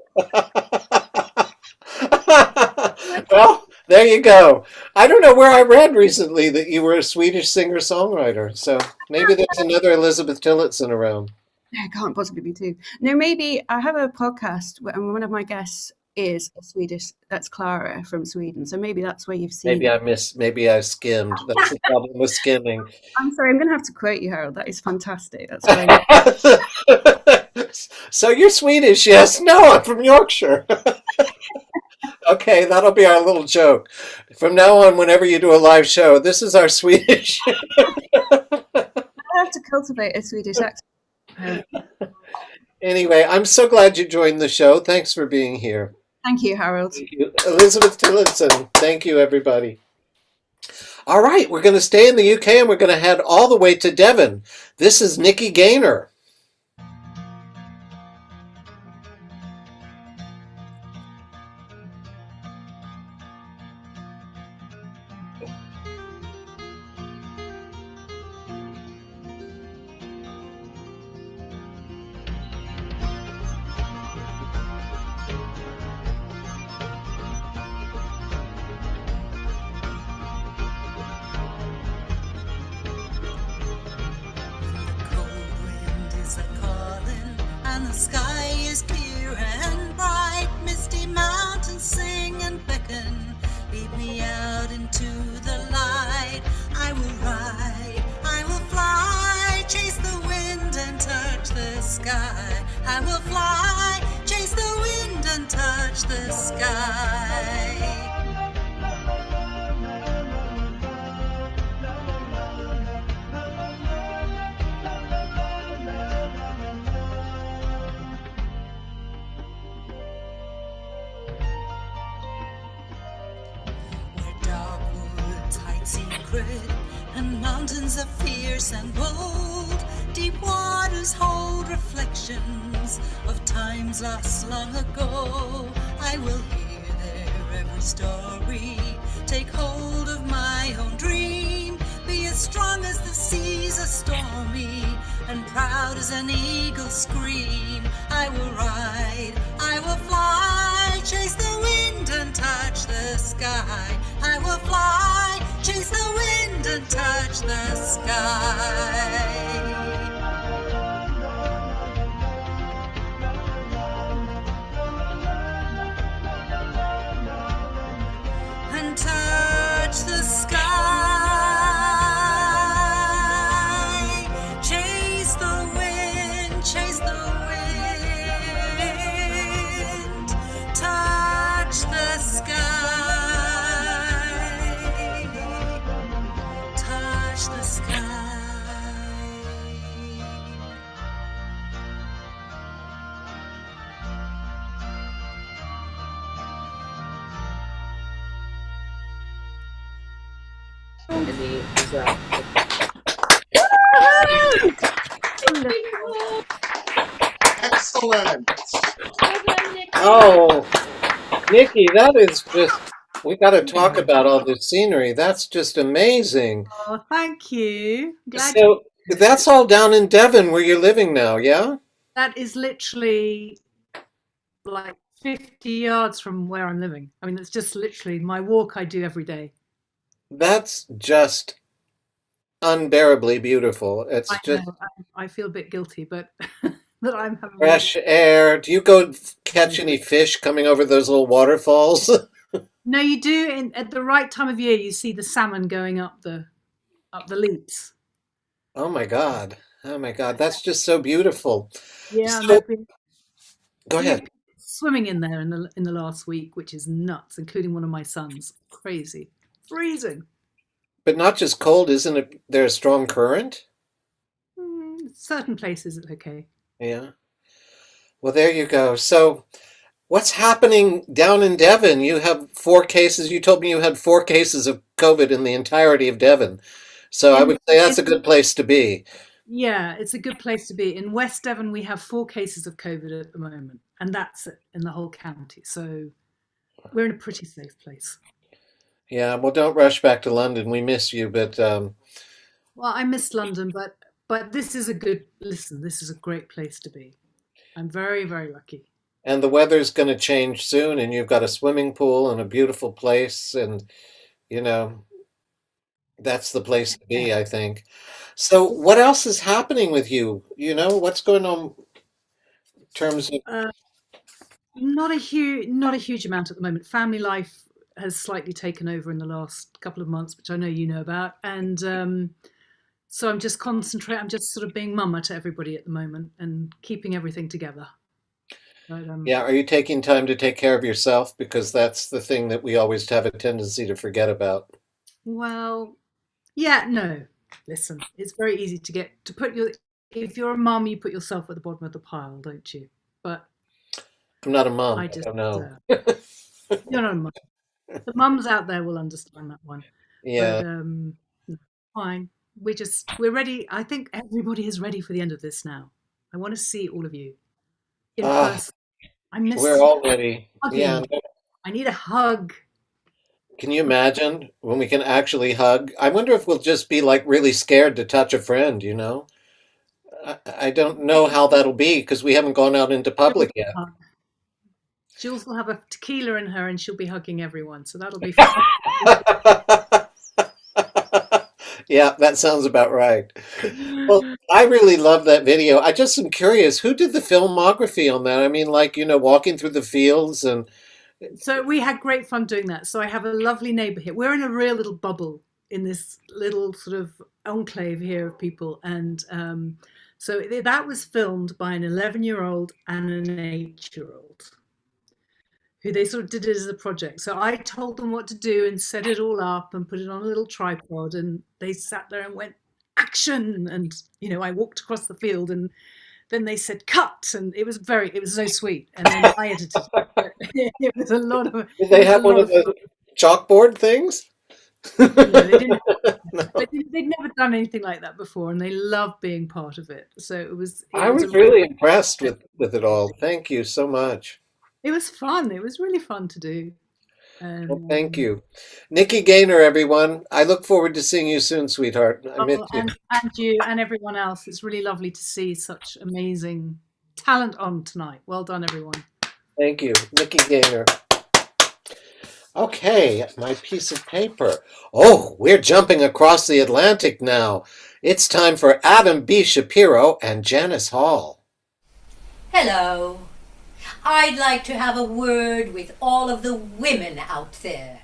Well, there you go. I don't know where I read recently that you were a Swedish singer-songwriter, so maybe there's another Elizabeth Tillotson around. It can't possibly be two. No, maybe I have a podcast and one of my guests is a Swedish. That's Clara from Sweden. So maybe that's where you've seen. Maybe I skimmed. That's the problem with skimming. I'm sorry. I'm going to have to quote you, Harold. That is fantastic. That's great. So you're Swedish, yes? No, I'm from Yorkshire. Okay, that'll be our little joke. From now on, whenever you do a live show, this is our Swedish. I have to cultivate a Swedish accent. Anyway, I'm so glad you joined the show. Thanks for being here. Thank you, Harold. Thank you. Elizabeth Tillotson. Thank you, everybody. All right, we're going to stay in the UK and we're going to head all the way to Devon. This is Nikki Gaynor. And the sky is clear and bright, misty mountains sing and beckon, lead me out into the light. I will ride, I will fly, chase the wind and touch the sky. I will fly, chase the wind and touch the sky. Secret and mountains are fierce and bold, deep waters hold reflections of times lost long ago. I will hear their every story, take hold of my own dream, be as strong as the seas are stormy and proud as an eagle's scream. I will ride, I will fly, chase the wind and touch the sky. I will fly, chase the wind and touch the sky. And touch the sky. Chase the wind, chase the wind. Touch the sky. Touch the sky. Excellent. Oh, Nikki, that is just, we got to talk about all this scenery. That's just amazing. Oh, thank you. So that's all down in Devon where you're living now, yeah? That is literally like 50 yards from where I'm living. I mean, it's just literally my walk I do every day. That's just unbearably beautiful. It's I just know. I feel a bit guilty, but that I'm having fresh air. Do you go catch any fish coming over those little waterfalls? No, you do. At the right time of year, you see the salmon going up the leaps. Oh my God. Oh my God. That's just so beautiful. Yeah, and So, I've been go ahead. swimming in there in the last week, which is nuts, including one of my sons. Crazy, freezing. But not just cold, isn't it? There a strong current? Certain places it's okay. Yeah. Well, there you go. So, what's happening down in Devon? You have 4 cases. You told me you had 4 cases of COVID in the entirety of Devon. So I would say that's a good place to be. Yeah, it's a good place to be. In West Devon, we have 4 cases of COVID at the moment, and that's it in the whole county. So we're in a pretty safe place. Yeah, well, don't rush back to London. We miss you, but Well, I miss London, but this is a this is a great place to be. I'm very, very lucky. and the weather's going to change soon, and you've got a swimming pool and a beautiful place, and you know, that's the place to be, I think. So, what else is happening with you? You know, what's going on in terms of Not a huge amount at the moment. Family life has slightly taken over in the last couple of months, which I know you know about, and so I'm just concentrating. I'm just sort of being mama to everybody at the moment and keeping everything together. But, yeah, are you taking time to take care of yourself? Because that's the thing that we always have a tendency to forget about. Well, yeah, no. Listen, it's very easy to put your. If you're a mum, you put yourself at the bottom of the pile, don't you? But I'm not a mom. I I just don't know. you're not a mum. The mums out there will understand that one. Yeah. But no, fine. We're ready. I think everybody is ready for the end of this now. I want to see all of you in person. I miss. We're all ready. hugging. Yeah. I need a hug. Can you imagine when we can actually hug? I wonder if we'll just be like really scared to touch a friend, you know? I don't know how that'll be because we haven't gone out into public yet. Jules will have a tequila in her and she'll be hugging everyone. So that'll be fun. Yeah, that sounds about right. Well, I really love that video. I just am curious, who did the filmography on that? I mean, like, you know, walking through the fields and So we had great fun doing that. So I have a lovely neighbor here. We're in a real little bubble in this little sort of enclave here of people. And so that was filmed by an 11-year-old and an 8-year-old who they sort of did it as a project. So I told them what to do and set it all up and put it on a little tripod, and they sat there and went, action. And, you know, I walked across the field and then they said cut, and it was so sweet. And then I edited it. It was a lot of. Did they have one of those chalkboard things? No, they didn't. No. They'd never done anything like that before, and they loved being part of it. So it was. I was really impressed with it all. Thank you so much. It was fun. It was really fun to do. Well, thank you. Nikki Gaynor, everyone. I look forward to seeing you soon, sweetheart. I miss you. And you and everyone else. It's really lovely to see such amazing talent on tonight. Well done, everyone. Thank you. Nikki Gaynor. Okay, my piece of paper. Oh, we're jumping across the Atlantic now. It's time for Adam B. Shapiro and Janice Hall. Hello. I'd like to have a word with all of the women out there.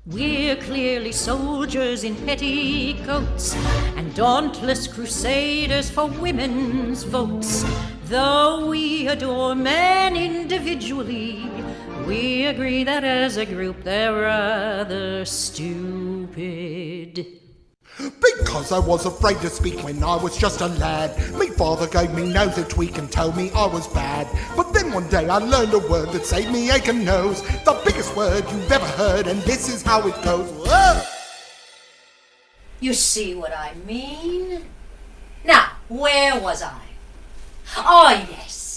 We're clearly soldiers in petticoats and dauntless crusaders for women's votes. Though we adore men individually, we agree that as a group they're rather stupid. Because I was afraid to speak when I was just a lad. Me father gave me nose a tweak and told me I was bad. But then one day I learned a word that saved me aching nose. The biggest word you've ever heard, and this is how it goes. Whoa! You see what I mean? Now, where was I? Oh, yes.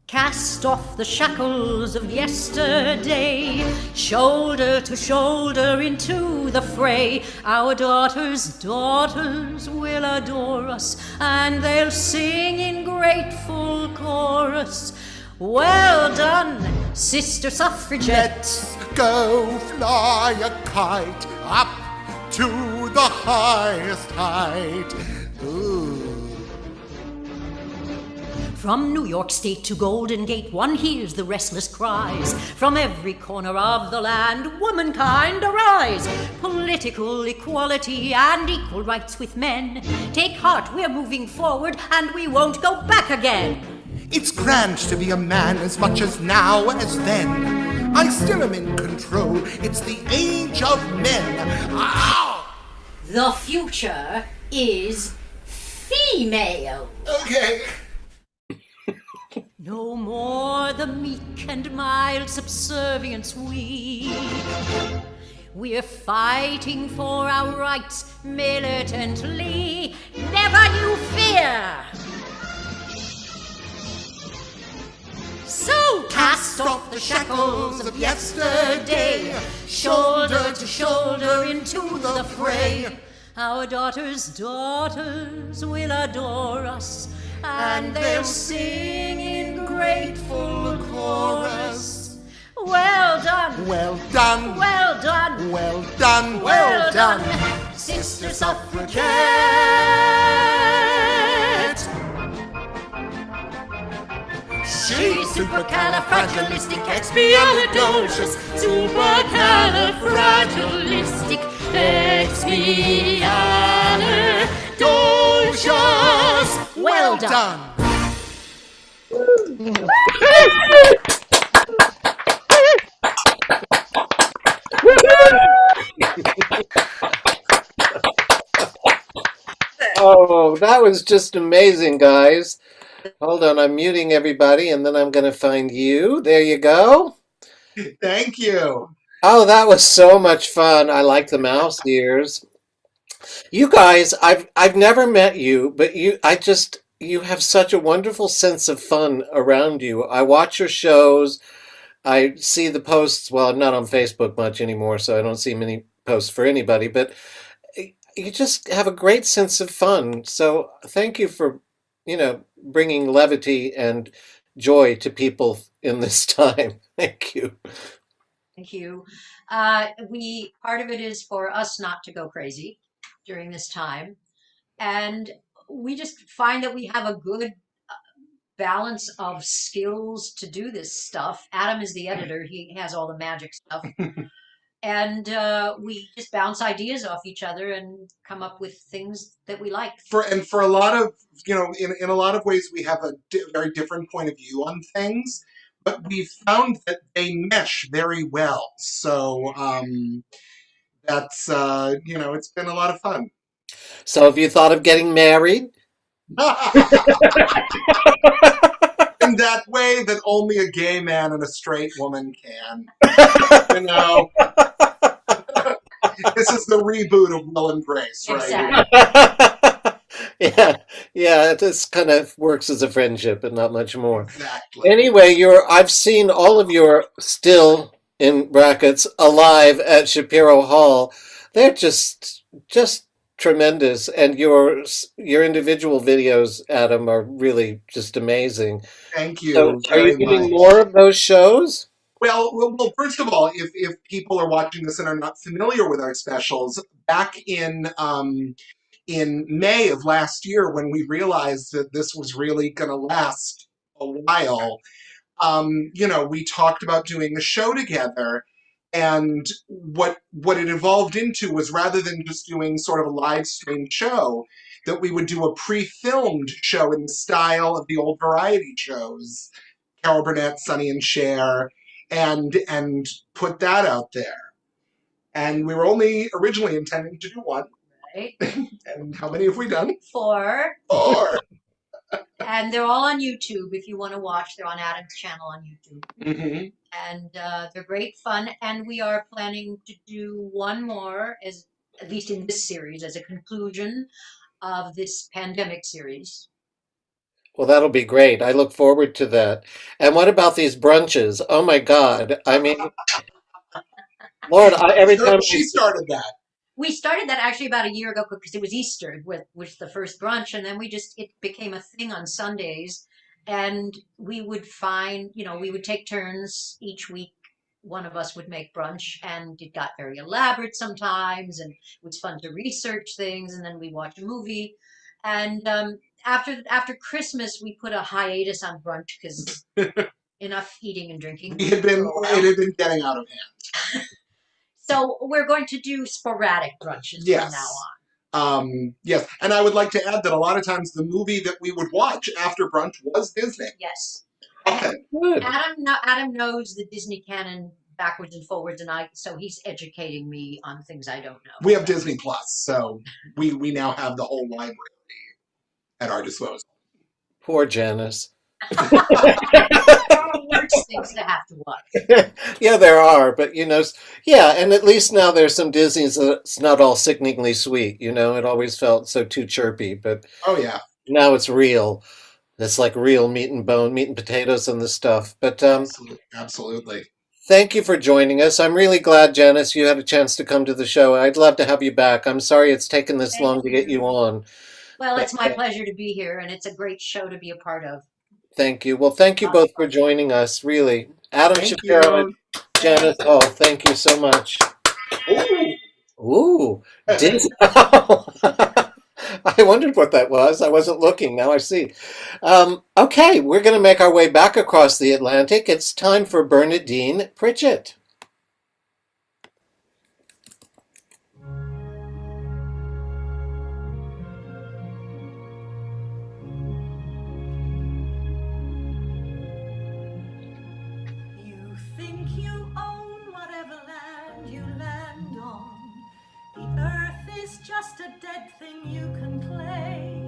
Cast off the shackles of yesterday, shoulder to shoulder into the fray. Our daughters will adore us, and they'll sing in grateful chorus. Well done, Sister Suffragette. Let's go fly a kite up to the highest height. Ooh. From New York State to Golden Gate, one hears the restless cries. From every corner of the land, womankind arise. Political equality and equal rights with men. Take heart, we're moving forward and we won't go back again. It's grand to be a man as much as now as then. I still am in control. It's the age of men. Ow! The future is female. Okay. No more the meek and mild subservience we're fighting for our rights militantly. Never you fear. So cast off the shackles of yesterday, shoulder to shoulder into the fray. Our daughters' daughters will adore us, and they'll sing in grateful chorus. Well done, well done, well done, well done, well done, Sister Suffragette. She's supercalifragilisticexpialidocious, supercalifragilisticexpialidocious. Well done. Oh, that was just amazing, guys. Hold on, I'm muting everybody, and then I'm going to find you. There you go. Thank you. Oh, that was so much fun. I like the mouse ears. You guys, I've never met you, but you have such a wonderful sense of fun around you. I watch your shows. I see the posts. Well, I'm not on Facebook much anymore, so I don't see many posts for anybody, but you just have a great sense of fun. So thank you for, bringing levity and joy to people in this time. Thank you. Thank you. Part of it is for us not to go crazy during this time. And we just find that we have a good balance of skills to do this stuff. Adam is the editor. He has all the magic stuff. And we just bounce ideas off each other and come up with things that we like. For a lot of, in a lot of ways, we have a very different point of view on things, but we found that they mesh very well. So that's, it's been a lot of fun. So have you thought of getting married? In that way that only a gay man and a straight woman can. This is the reboot of Will and Grace, right? Exactly. Yeah, this kind of works as a friendship and not much more. Exactly. Anyway, I've seen all of your still, in brackets, alive at Shapiro Hall. They're just tremendous, and your individual videos, Adam, are really just amazing. Thank you. So are you doing more of those shows? Well, first of all, if people are watching this and are not familiar with our specials, back in May of last year, when we realized that this was really going to last a while, we talked about doing a show together. And what it evolved into was, rather than just doing sort of a live stream show, that we would do a pre-filmed show in the style of the old variety shows, Carol Burnett, Sonny and Cher, and put that out there. And we were only originally intending to do one. Right. And how many have we done? 4. 4. And they're all on YouTube. If you want to watch, they're on Adam's channel on YouTube. Mm-hmm. And they're great fun. And we are planning to do one more, at least in this series, as a conclusion of this pandemic series. Well, that'll be great. I look forward to that. And what about these brunches? Oh my God! I mean, Lord, every time she started that. We started that actually about a year ago because it was Easter, which the first brunch, and then it became a thing on Sundays, and we would we would take turns each week one of us would make brunch, and it got very elaborate sometimes, and it was fun to research things, and then we watch a movie. And after Christmas, we put a hiatus on brunch because enough eating and drinking. It had been getting out of hand. So we're going to do sporadic brunches from now on. Yes, and I would like to add that a lot of times the movie that we would watch after brunch was Disney. Yes. Okay. Good. Adam knows the Disney canon backwards and forwards, and so he's educating me on things I don't know. We have Disney Plus, so we now have the whole library at our disposal. Poor Janice. Worse things to have to watch. Yeah, there are, but yeah, and at least now there's some Disney's that's not all sickeningly sweet. It always felt so too chirpy, but oh yeah, now it's real. It's like real meat and potatoes and the stuff. But absolutely. Thank you for joining us. I'm really glad, Janice, you had a chance to come to the show. I'd love to have you back. I'm sorry it's taken this long to get you on. Well, it's my pleasure to be here, and it's a great show to be a part of. Thank you. Well, thank you both for joining us, really. Adam Thank Shapiro you. and Janice Hall, thank you so much. Ooh. Disney. I wondered what that was. I wasn't looking. Now I see. Okay, we're going to make our way back across the Atlantic. It's time for Bernadine Pritchett. You think you own whatever land you land on. The earth is just a dead thing you can claim.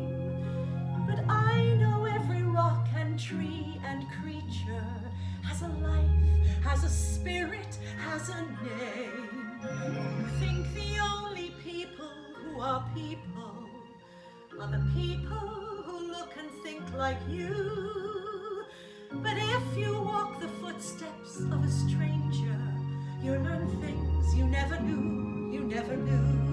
But I know every rock and tree and creature has a life, has a spirit, has a name. You think the only people who are people are the people who look and think like you. But if you walk the footsteps of a stranger, you learn things you never knew, you never knew.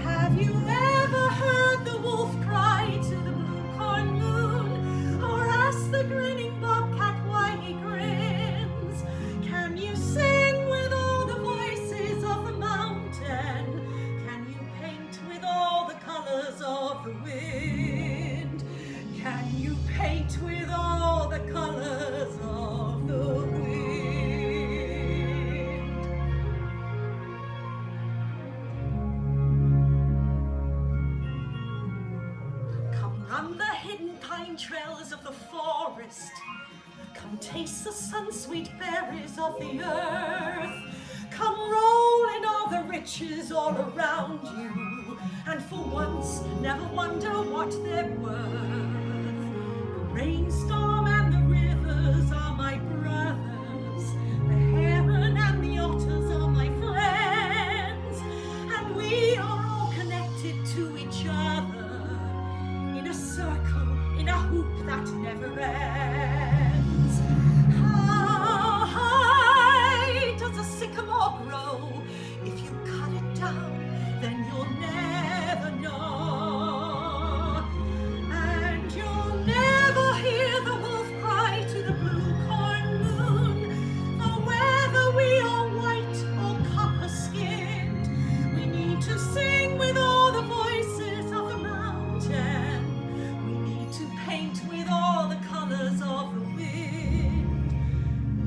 Have you ever heard the wolf cry to the blue corn moon, or ask the grinning bobcat why he grins? Can you sing with all the voices of the mountain? Can you paint with all the colors of the wind? Can you paint with all the colors of the wind? Come run the hidden pine trails of the forest. Come taste the sun-sweet berries of the earth. Come roll in all the riches all around you, and for once never wonder what they're worth. The rainstorm and the rivers are my brothers. The heron and the otters are my friends. And we are all connected to each other in a circle, in a hoop that never ends. How high does a sycamore grow? If you cut it down, then you'll never know. And you'll never hear the wolf cry to the blue corn moon. For whether we are white or copper-skinned, we need to sing with all the voices of the mountain. We need to paint with all the colors of the wind.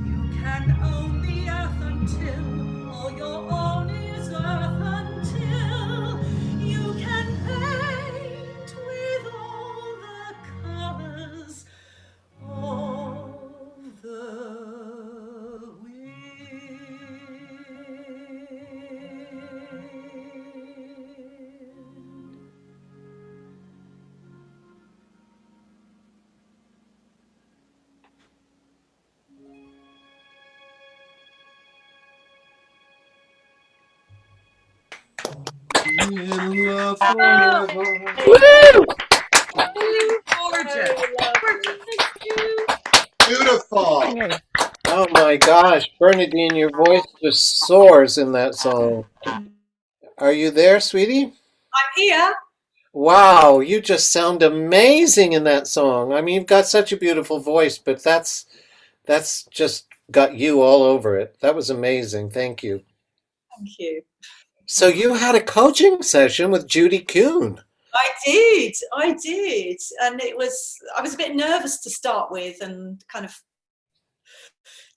You can own the earth until all your own is earth, until you can paint with all the colors of the wind. In love forever. Gorgeous. Beautiful. Oh my gosh, Bernadine, your voice just soars in that song. Are you there, sweetie? I'm here. Wow, you just sound amazing in that song. I mean, you've got such a beautiful voice, but that's just got you all over it. That was amazing. Thank you. Thank you. So you had a coaching session with Judy Kuhn. I did. And I was a bit nervous to start with and kind of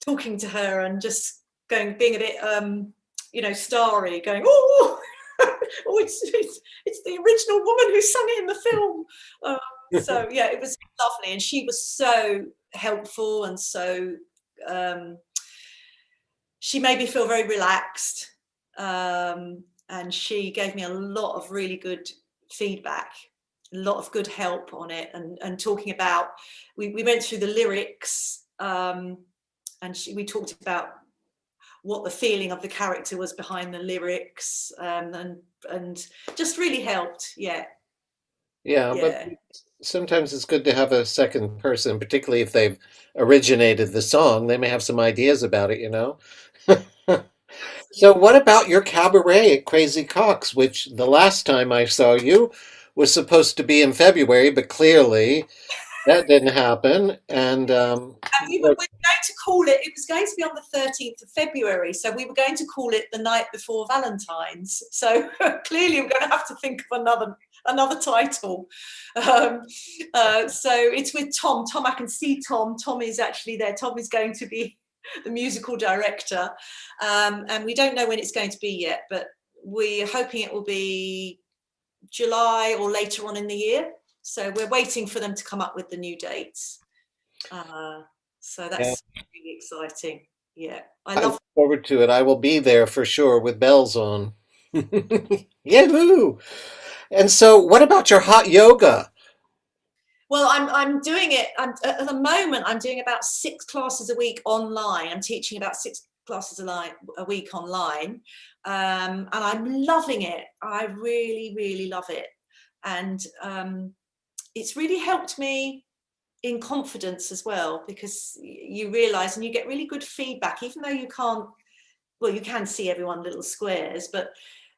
talking to her and just being a bit, starry, going, oh, oh, it's the original woman who sang it in the film. So yeah, it was lovely. And she was so helpful and so, she made me feel very relaxed. And she gave me a lot of really good feedback, a lot of good help on it, and talking about, we went through the lyrics, and we talked about what the feeling of the character was behind the lyrics, and just really helped. Yeah. But sometimes it's good to have a second person, particularly if they've originated the song. They may have some ideas about it, So what about your cabaret at Crazy Coq's, which the last time I saw you was supposed to be in February, but clearly that didn't happen. And we were going to call it, was going to be on the 13th of February. So we were going to call it the night before Valentine's. So clearly we're going to have to think of another title. So it's with Tom. I can see Tom. Tom is actually there. Tom is going to be the musical director. And we don't know when it's going to be yet, but we're hoping it will be July or later on in the year. So we're waiting for them to come up with the new dates. So that's really exciting. Yeah, I look forward to it. I will be there for sure with bells on. Yahoo! And so what about your hot yoga? Well, I'm doing it. At the moment, I'm doing about 6 classes a week online. I'm teaching about 6 classes a week online. And I'm loving it. I really, really love it. And it's really helped me in confidence as well, because you realize and you get really good feedback, even though you can see everyone little squares, but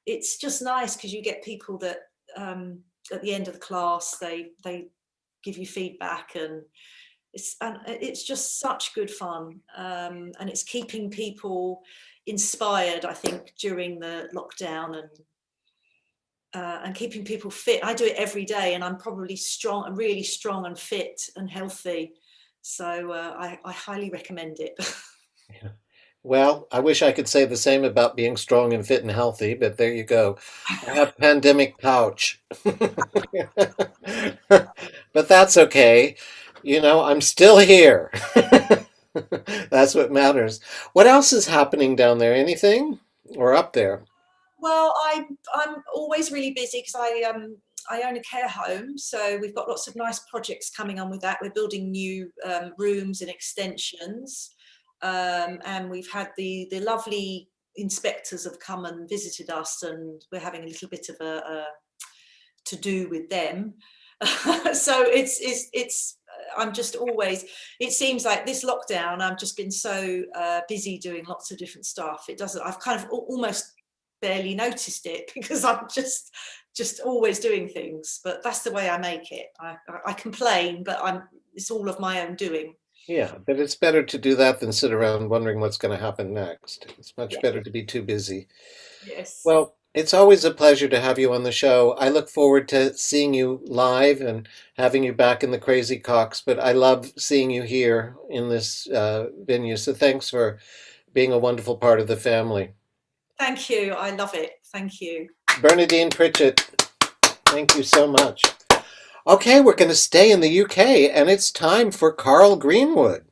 it's just nice because you get people that at the end of the class, they give you feedback, and it's just such good fun, and it's keeping people inspired, I think, during the lockdown, and keeping people fit. I do it every day, and I'm probably strong and really strong and fit and healthy. So I highly recommend it. Well, I wish I could say the same about being strong and fit and healthy, but there you go. I have pandemic pouch. But that's okay. I'm still here. That's what matters. What else is happening down there? Anything? Or up there? Well, I'm always really busy because I own a care home, so we've got lots of nice projects coming on with that. We're building new rooms and extensions, and we've had the lovely inspectors have come and visited us, and we're having a little bit of a to do with them. So it's I'm just always, it seems like this lockdown I've just been so busy doing lots of different stuff. I've kind of almost barely noticed it because I'm just always doing things, but that's the way I make it. I complain, but it's all of my own doing. Yeah, but it's better to do that than sit around wondering what's going to happen next. It's much better to be too busy. Yes. Well, it's always a pleasure to have you on the show. I look forward to seeing you live and having you back in the Crazy Coq's, but I love seeing you here in this venue. So thanks for being a wonderful part of the family. Thank you. I love it. Thank you. Bernadine Pritchett, thank you so much. Okay, we're going to stay in the UK, and it's time for Carl Greenwood.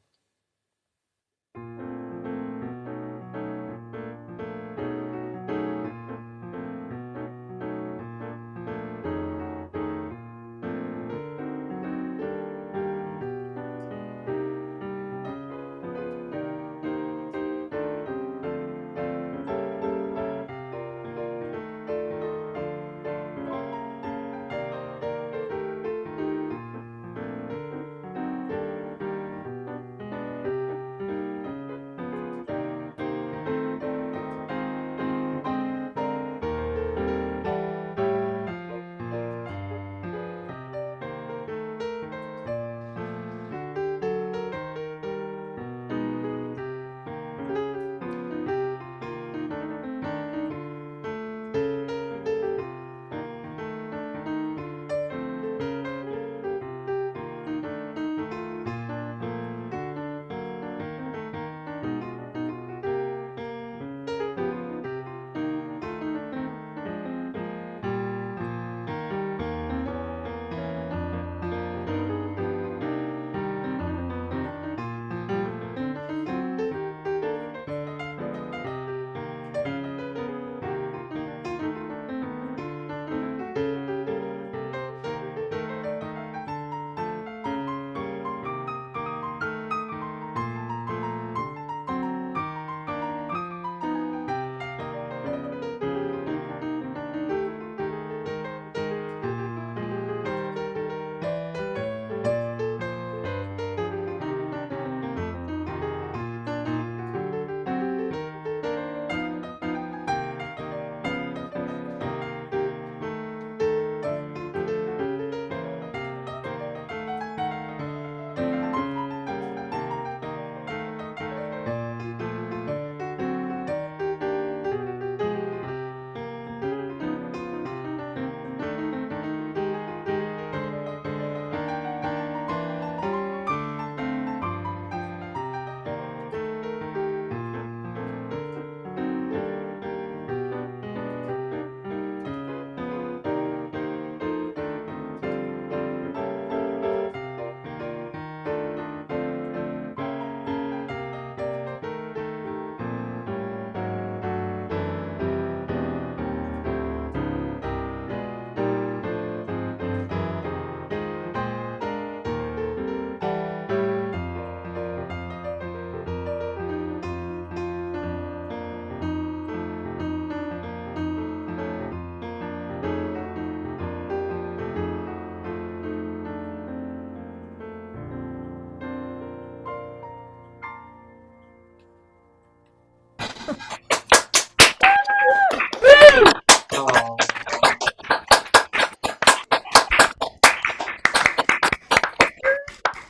Oh.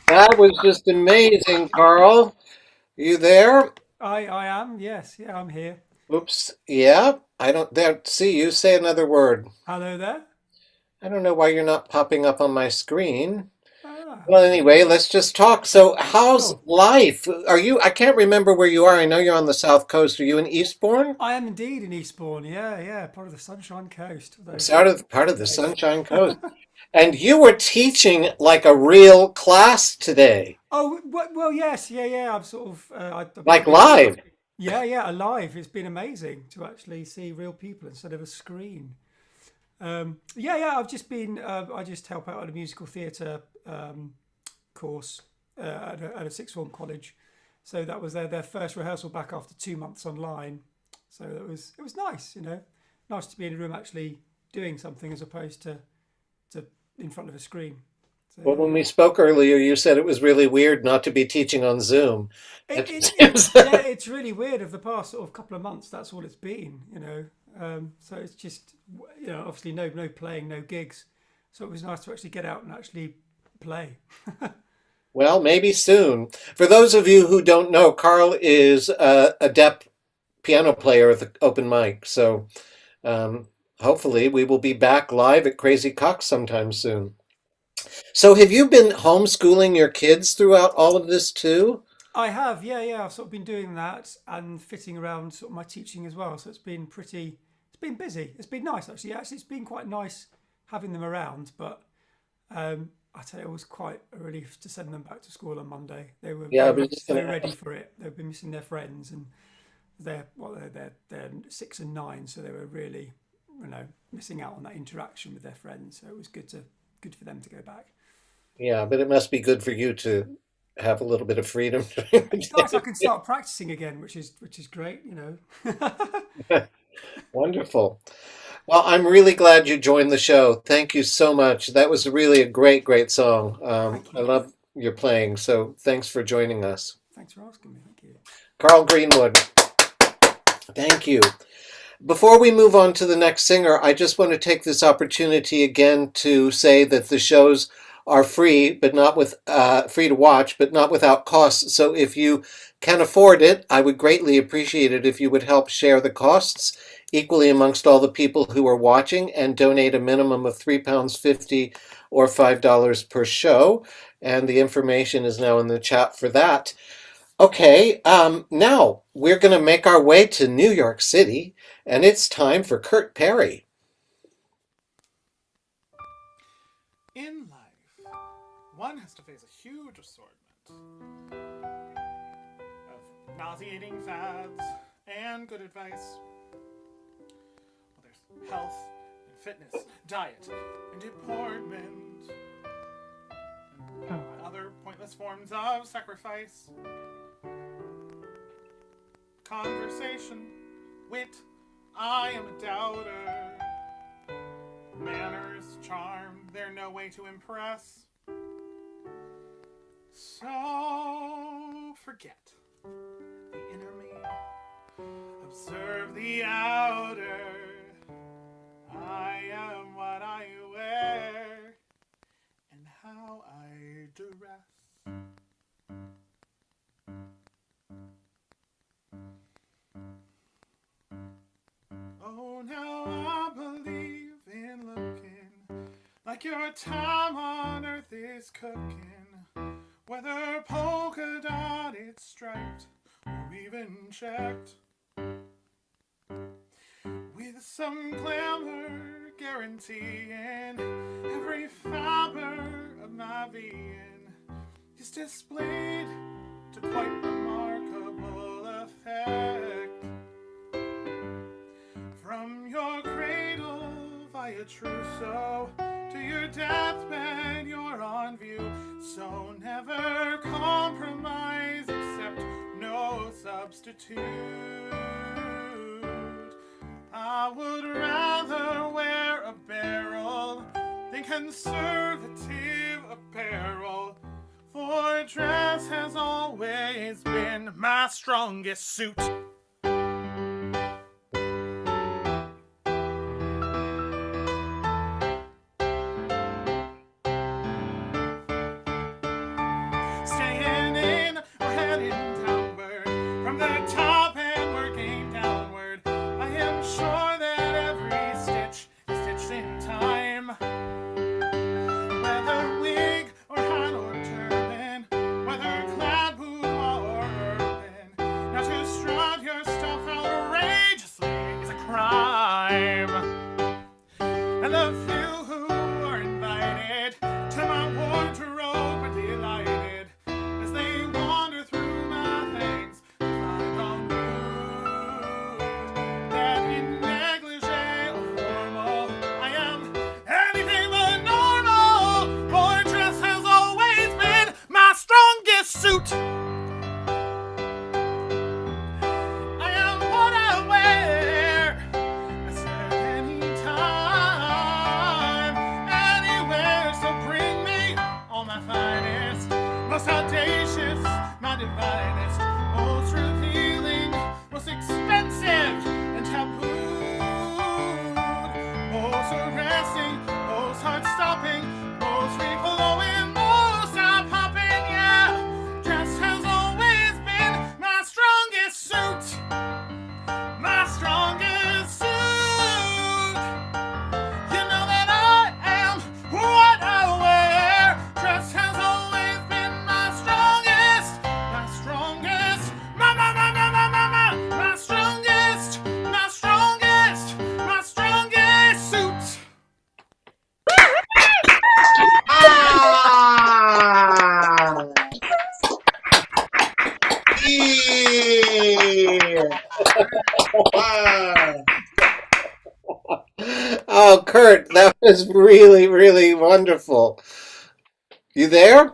That was just amazing, Carl. You there? I am, yes, yeah, I'm here. Oops. Yeah. I don't there. See you. Say another word. Hello there. I don't know why you're not popping up on my screen. Ah, Well, anyway, let's just talk. So, how's sure. life? Are you? I can't remember where you are. I know you're on the South Coast. Are you in Eastbourne? I am indeed in Eastbourne, yeah, part of the Sunshine Coast. It's Although, part of the place. Sunshine Coast. And you were teaching like a real class today, Oh, well, yes, yeah. I'm sort of, I've like been doing live. yeah, alive. It's been amazing to actually see real people instead of a screen. Yeah. I've just been, I just help out at a musical theatre course at a sixth form college. So that was their first rehearsal back after 2 months online. So it was nice, nice to be in a room actually doing something as opposed to in front of a screen. So Well, when we spoke earlier, you said it was really weird not to be teaching on Zoom. yeah, it's really weird. Of the past sort of couple of months, that's all it's been. So it's just obviously no playing, no gigs. So it was nice to actually get out and actually play. Well, maybe soon. For those of you who don't know, Carl is a adept piano player at the open mic. So hopefully we will be back live at Crazy Cox sometime soon. So have you been homeschooling your kids throughout all of this too? I have, yeah. I've sort of been doing that and fitting around sort of my teaching as well. So it's been busy. It's been nice actually. Actually, it's been quite nice having them around. But I tell you, it was quite a relief to send them back to school on Monday. They were Yeah, I they was were, just they gonna were ready ask. for it. They've been missing their friends and they're 6 and 9, so they were really missing out on that interaction with their friends. So it was good for them to go back. Yeah, but it must be good for you to have a little bit of freedom. It's nice. I can start practicing again, which is great. Wonderful. Well, I'm really glad you joined the show. Thank you so much. That was really a great, great song. Thank I you. love your playing, so thanks for joining us. Thanks for asking me. Thank you. Carl Greenwood, thank you. Before we move on to the next singer, I just want to take this opportunity again to say that the shows are free, but not with free to watch, but not without costs. So if you can afford it, I would greatly appreciate it if you would help share the costs equally amongst all the people who are watching and donate a minimum of £3.50 or $5 per show. And the information is now in the chat for that. Okay, now we're going to make our way to New York City, and it's time for Kurt Perry. In life, one has to face a huge assortment of nauseating fads and good advice. Well, there's health and fitness, diet and deportment, and other pointless forms of sacrifice. Conversation, wit, I am a doubter. Manners, charm, they're no way to impress. So forget the inner me, observe the outer. I am what I wear and how I dress. Oh, now I believe in looking like your time on earth is cooking, whether polka dotted, striped, or even checked, with some glamour guaranteeing every fiber of my being is displayed to quite remarkable effect. From your cradle via trousseau to your deathbed, you're on view. So never compromise, accept no substitute. I would rather wear a barrel than conservative apparel, for dress has always been my strongest suit. Oh, Kurt, that was really, really wonderful. You there?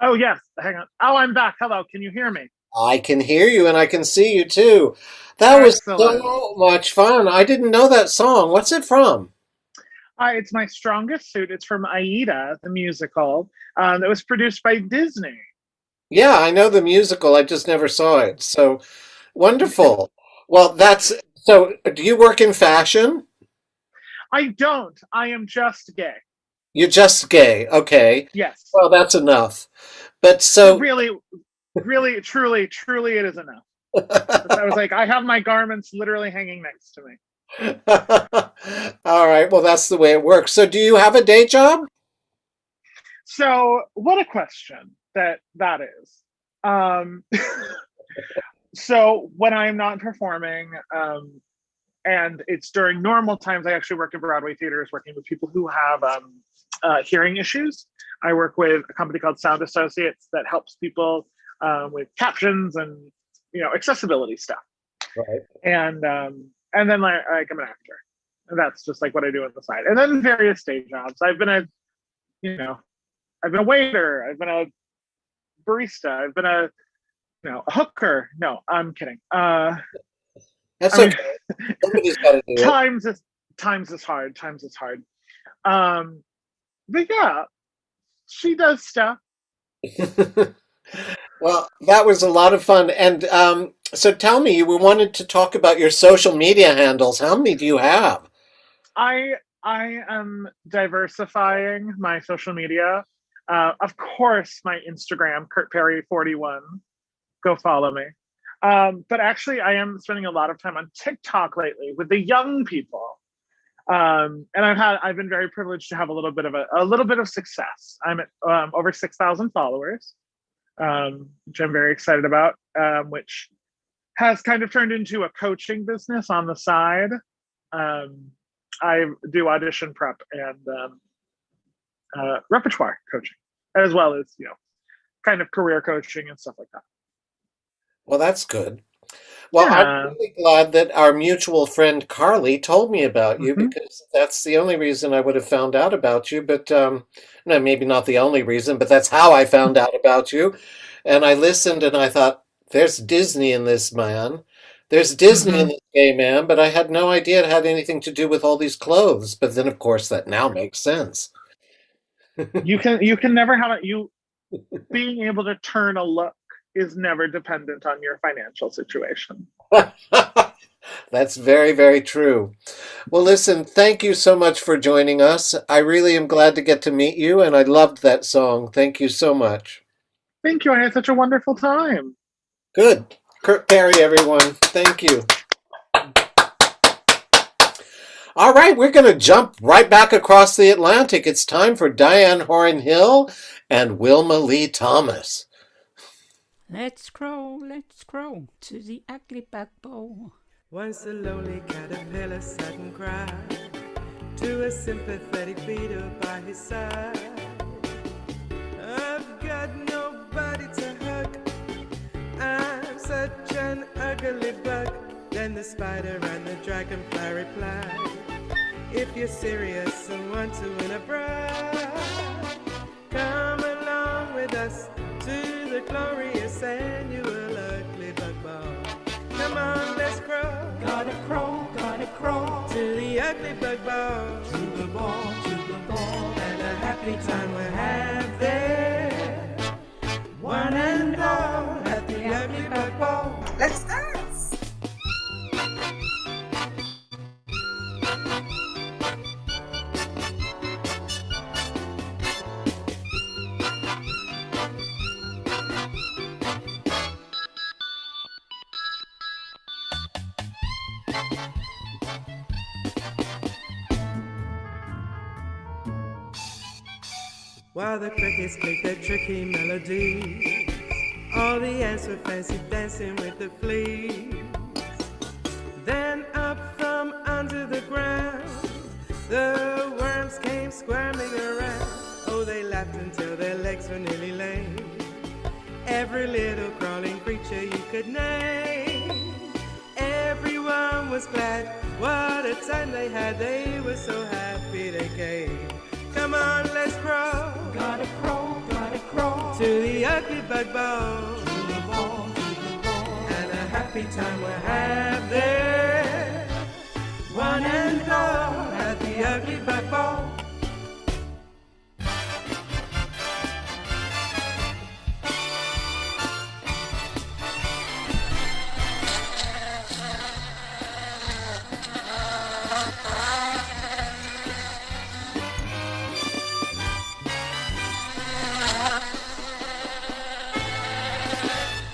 Oh, yes. Hang on. Oh, I'm back. Hello. Can you hear me? I can hear you and I can see you too. That was Excellent. so much fun. I didn't know that song. What's it from? It's My Strongest Suit. It's from Aida, the musical. That was produced by Disney. Yeah, I know the musical. I just never saw it. So wonderful. Well, so do you work in fashion? I don't. I am just gay. You're just gay. Okay. Yes. Well, that's enough. But so Really, really, truly, truly, it is enough. I was like, I have my garments literally hanging next to me. all right. Well, that's the way it works. So do you have a day job? So, what a question that is. So when I'm not performing, and it's during normal times, I actually work in Broadway theaters, working with people who have hearing issues. I work with a company called Sound Associates that helps people with captions and accessibility stuff. Right. And then like I'm an actor, and that's just like what I do on the side. And then various day jobs. I've been a waiter. I've been a barista. I've been a hooker. No, I'm kidding. That's okay. Somebody's got to do it. Times is hard. But yeah, she does stuff. Well, that was a lot of fun. And so tell me, we wanted to talk about your social media handles. How many do you have? I am diversifying my social media. Of course, my Instagram, Kurt Perry 41. Go follow me. But actually, I am spending a lot of time on TikTok lately with the young people. And I've been very privileged to have a little bit of success. I'm at over 6,000 followers, which I'm very excited about, which has kind of turned into a coaching business on the side. I do audition prep and repertoire coaching, as well as kind of career coaching and stuff like that. Well, that's good. Well, Yeah. I'm really glad that our mutual friend Carly told me about you, because that's the only reason I would have found out about you. But no, maybe not the only reason, but that's how I found out about you. And I listened and I thought, there's Disney in this man. There's Disney in this gay man, but I had no idea it had anything to do with all these clothes. But then, of course, that now makes sense. You can never have it. Being able to turn a look is never dependent on your financial situation. That's very, very true. Well, listen, thank you so much for joining us. I really am glad to get to meet you, and I loved that song. Thank you so much. Thank you. I had such a wonderful time. Good. Kurt Perry, everyone. Thank you. All right, we're going to jump right back across the Atlantic. It's time for Diane Horan Hill and Wilma Lee Thomas. Let's crawl to the ugly bugbowl. Once a lonely caterpillar sat and cried to a sympathetic beetle by his side. I've got nobody to hug, I'm such an ugly bug. Then the spider and the dragonfly replied, if you're serious and want to win a bride, come along with us to the glorious annual ugly bug ball. Come on, let's crawl. Gotta crawl to the ugly bug ball. To the ball, and a happy time we'll have there. One and all at the ugly bug ball. Let's dance. While the crickets click their tricky melody, all the ants were fancy dancing with the fleas. Then up from under the ground, the worms came squirming around. Oh, they laughed until their legs were nearly lame. Every little crawling creature you could name. was glad. What a time they had, they were so happy they came. Come on, let's crawl. Gotta crawl to the ugly bug ball. And a happy time we'll have there. One and all at the ugly bug ball.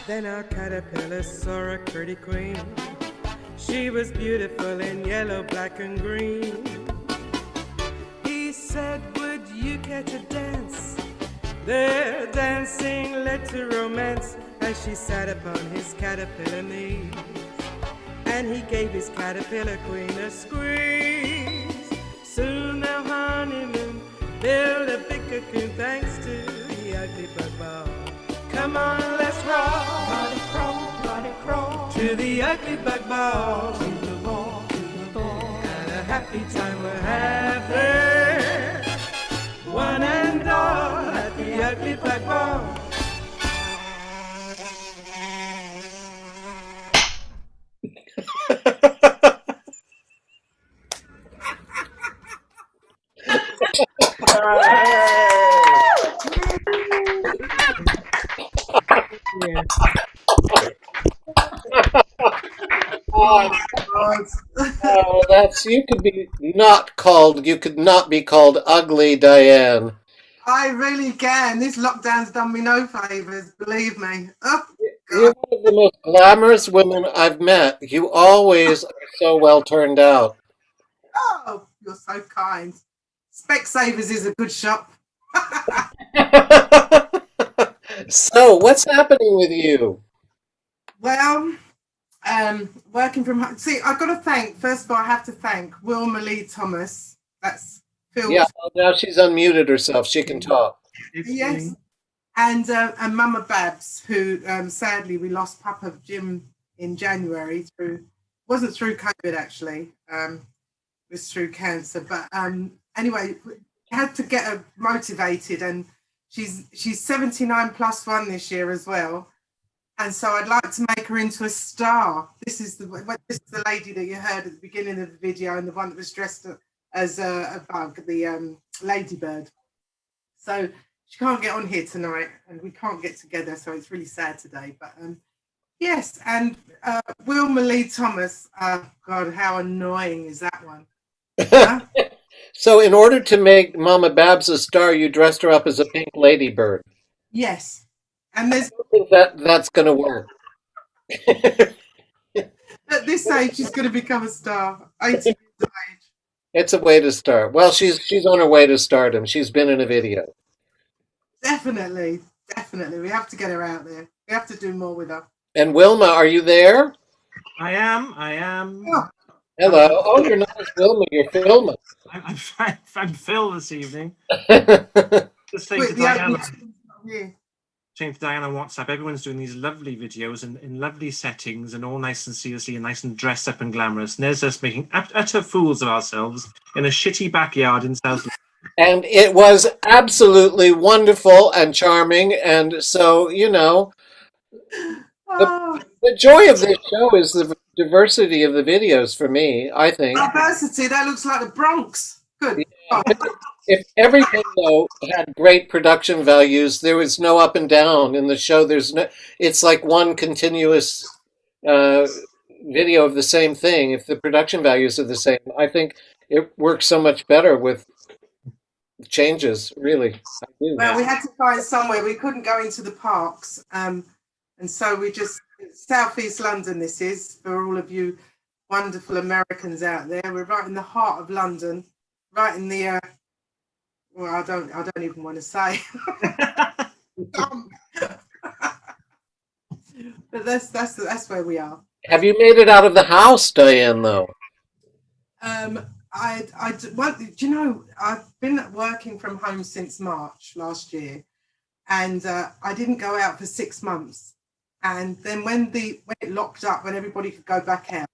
Then our caterpillar saw a pretty queen. She was beautiful in yellow, black, and green. He said, would you care to dance? Their dancing led to romance as she sat upon his caterpillar knees. And he gave his caterpillar queen a squeeze. Soon their honeymoon built a big cocoon thanks to the ugly bug ball. Come on, let's roll. Gotta crawl to the ugly bug ball. To the ball. And a happy time we'll have there. One and all at the ugly bug ball. Oh, that's you could not be called ugly, Diane. I really can. This lockdown's done me no favours, believe me. Oh, You're one of the most glamorous women I've met. You always are so well turned out. oh, you're so kind. Specsavers is a good shop. So, what's happening with you? Well, working from home. See, I've got to thank, first of all, I have to thank Wilma Lee Thomas. That's Phil's. Yeah, now she's unmuted herself. She can talk. Yes. And Mama Babs, who sadly we lost Papa Jim in January wasn't through COVID actually, it was through cancer. But anyway, I had to get her motivated, and she's 79 plus 1 this year as well. And so I'd like to make her into a star. This is the lady that you heard at the beginning of the video, and the one that was dressed as a bug, the ladybird. So she can't get on here tonight, and we can't get together, so it's really sad today. But yes, and Wilma Lee Thomas. God, how annoying is that one? Huh? So, in order to make Mama Babs a star, you dressed her up as a pink ladybird. Yes. And there's I think that's going to work. At this age, she's going to become a star. 80 years of age. It's a way to start. Well, she's on her way to stardom. She's been in a video. Definitely. We have to get her out there. We have to do more with her. And Wilma, are you there? I am. Oh. Hello. Oh, you're not Wilma. You're Philma. I'm Phil this evening. Just saying to Diane on WhatsApp, everyone's doing these lovely videos in lovely settings and all nice and seriously and nice and dressed up and glamorous. And there's us making utter fools of ourselves in a shitty backyard in South London. And it was absolutely wonderful and charming. And so, the joy of this show is the diversity of the videos for me, I think. Diversity, that looks like the Bronx. Good. Yeah. If everything, though, had great production values, there was no up and down in the show. It's like one continuous video of the same thing. If the production values are the same, I think it works so much better with changes, really. I do. Well, we had to find somewhere. We couldn't go into the parks. And so we just, Southeast London this is, for all of you wonderful Americans out there. We're right in the heart of London, right in the... well, I don't even want to say. But that's where we are. Have you made it out of the house, Diane, though? I've been working from home since March last year, and I didn't go out for 6 months. And then when it locked up, when everybody could go back out,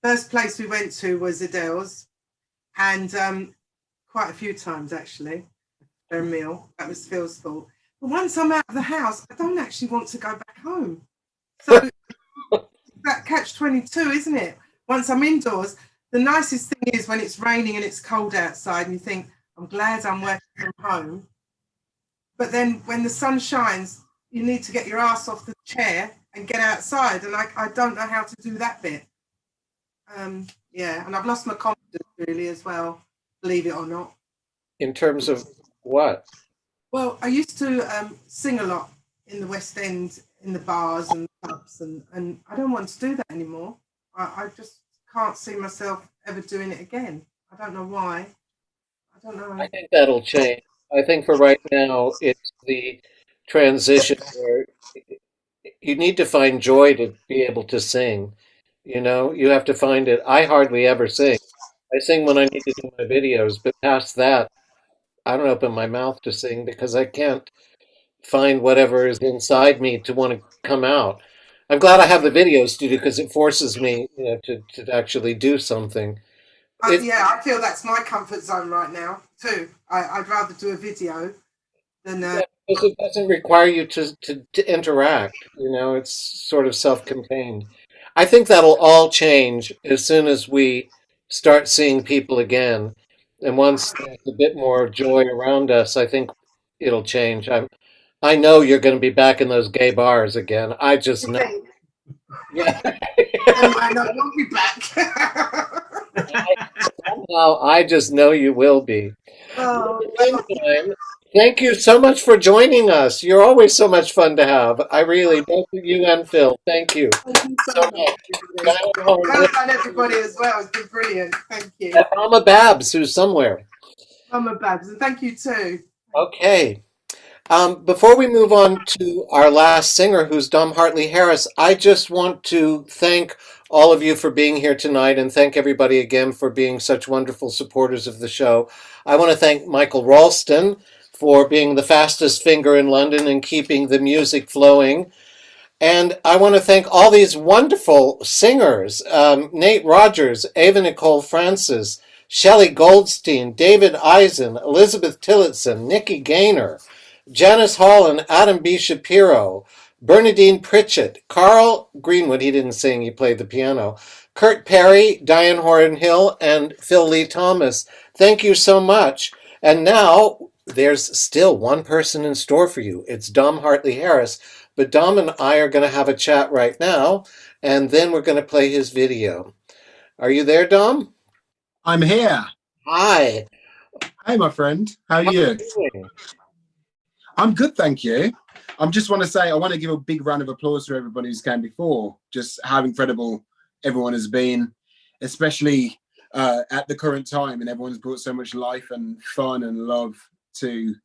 First place we went to was Adele's, and quite a few times actually. Their meal. That was Phil's fault. But once I'm out of the house, I don't actually want to go back home. So that catch-22, isn't it? Once I'm indoors, the nicest thing is when it's raining and it's cold outside and you think, I'm glad I'm working from home. But then when the sun shines, you need to get your ass off the chair and get outside. And I don't know how to do that bit. Yeah, and I've lost my confidence really as well, believe it or not. In terms of what? Well, I used to sing a lot in the West End, in the bars and pubs, and I don't want to do that anymore. I just can't see myself ever doing it again. I don't know why. I don't know. I think that'll change. I think for right now, it's the transition where you need to find joy to be able to sing. You know, you have to find it. I hardly ever sing. I sing when I need to do my videos, but past that, I don't open my mouth to sing because I can't find whatever is inside me to want to come out. I'm glad I have the videos to do because it forces me, you know, to actually do something. Yeah, I feel that's my comfort zone right now too. I'd rather do a video than. Yeah, because it doesn't require you to interact. You know, it's sort of self-contained. I think that'll all change as soon as we start seeing people again. And once there's a bit more joy around us, I think it'll change. I know you're going to be back in those gay bars again. I just know. Yeah. I know you'll be back. Somehow, I just know you will be. Oh, Meantime, thank you so much for joining us. You're always so much fun to have. I really, both of you and Phil, thank you so much. Well done, everybody, as well. It's been brilliant. Thank you. And Mama Babs, who's somewhere. Mama Babs, and thank you too. Okay. Before we move on to our last singer, who's Dom Hartley Harris, I just want to thank all of you for being here tonight and thank everybody again for being such wonderful supporters of the show. I want to thank Michael Ralston for being the fastest finger in London and keeping the music flowing. And I want to thank all these wonderful singers, Nate Rogers, Ava Nicole Francis, Shelly Goldstein, David Eisen, Elizabeth Tillotson, Nikki Gaynor, Janice Hall and Adam B. Shapiro, Bernadine Pritchett, Carl Greenwood, he didn't sing, he played the piano, Kurt Perry, Diane Horan-Hill, and Phil Lee Thomas. Thank you so much. And now there's still one person in store for you. It's Dom Hartley Harris. But Dom and I are going to have a chat right now, and then we're going to play his video. Are you there, Dom? I'm here. Hi. Hey, my friend. How are you? Doing? I'm good, thank you. I just want to say, I want to give a big round of applause to everybody who's came before. Just how incredible everyone has been, especially at the current time, and everyone's brought so much life and fun and love to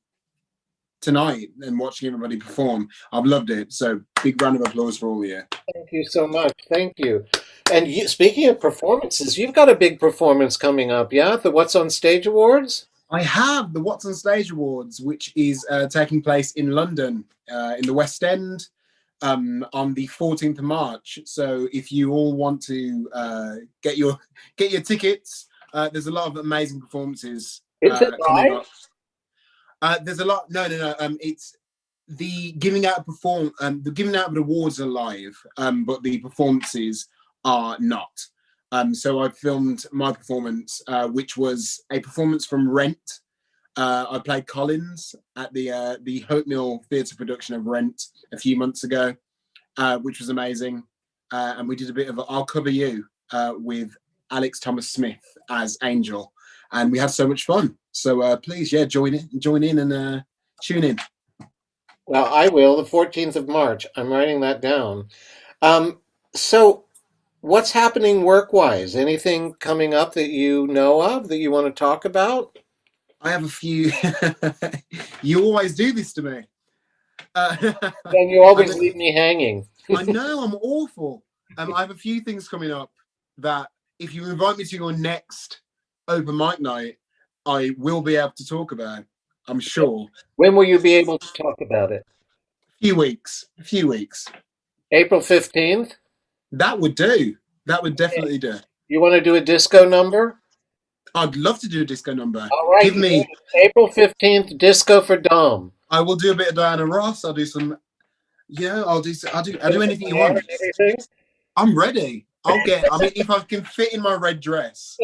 tonight and watching everybody perform. I've loved it. So big round of applause for all of you. Thank you so much. Thank you. And speaking of performances, you've got a big performance coming up, yeah? The What's on Stage Awards? I have the What's on Stage Awards, which is taking place in London, in the West End, on the 14th of March. So if you all want to get your tickets, there's a lot of amazing performances coming up. There's a lot. No. It's the giving out the giving out of the awards are live, but the performances are not. So I filmed my performance, which was a performance from Rent. I played Collins at the Hopemill Theatre production of Rent a few months ago, which was amazing. And we did a bit of I'll Cover You with Alex Thomas Smith as Angel, and we had so much fun. So please, join in and tune in. Well, I will, the 14th of March. I'm writing that down. So what's happening work-wise? Anything coming up that you know of that you want to talk about? I have a few. You always do this to me. Then you always leave me hanging. I know, I'm awful. I have a few things coming up that if you invite me to your next open mic night, I will be able to talk about, I'm sure. When will you be able to talk about it? A few weeks. April 15th? That would do. That would definitely do. You want to do a disco number? I'd love to do a disco number. All right. Give me April 15th, Disco for Dom. I will do a bit of Diana Ross. I'll do some. Yeah, I'll do anything you want. Anything? I'm ready. I mean, if I can fit in my red dress.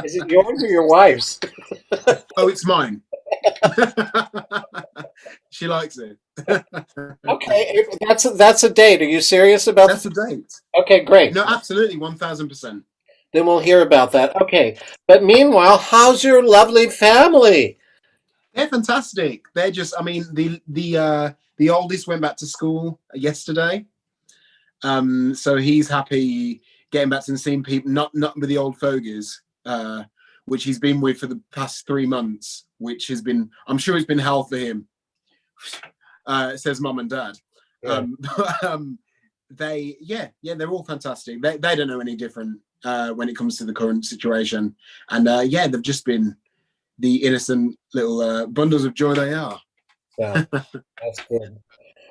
Is it yours or your wife's? Oh, it's mine. She likes it. Okay, that's a date. Are you serious about That's a date? Okay, great. No, absolutely, 1000%. Then we'll hear about that. Okay, but meanwhile, how's your lovely family? They're fantastic. They're just. I mean, the oldest went back to school yesterday. So he's happy getting back and seeing people, not with the old fogies, which he's been with for the past 3 months, which has been, I'm sure it's been hell for him, says mum and dad. Yeah. They're all fantastic. They don't know any different when it comes to the current situation. And they've just been the innocent little bundles of joy they are. Yeah, that's good.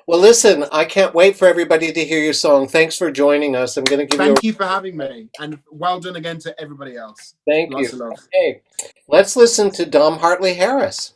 Well, listen, I can't wait for everybody to hear your song. Thanks for joining us. I'm going to give Thank you for having me, and well done again to everybody else. Thank Lots you. of love. Okay, let's listen to Dom Hartley Harris.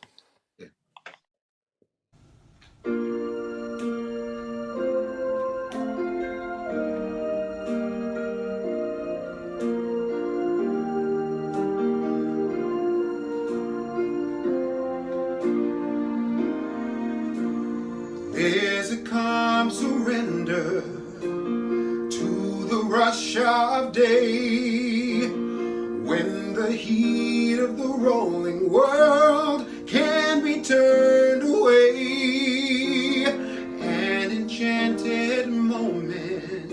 There's a calm surrender to the rush of day when the heat of the rolling world can be turned away. An enchanted moment,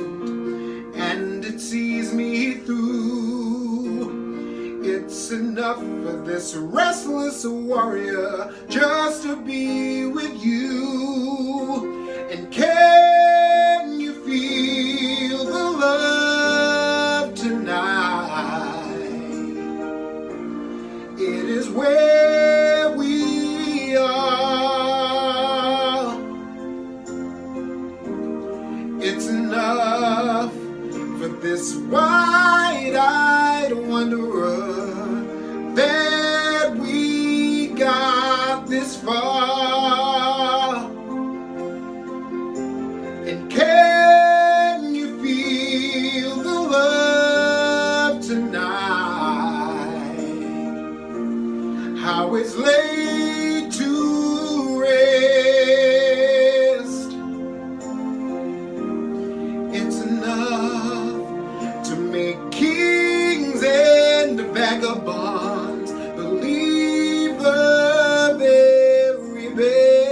and it sees me through. It's enough for this restless warrior just to be with you. And can you feel the love tonight? It is where we are. It's enough for this wide-eyed wanderer that we got this far. And can you feel the love tonight? How it's laid to rest. It's enough to make kings and vagabonds believe the very best.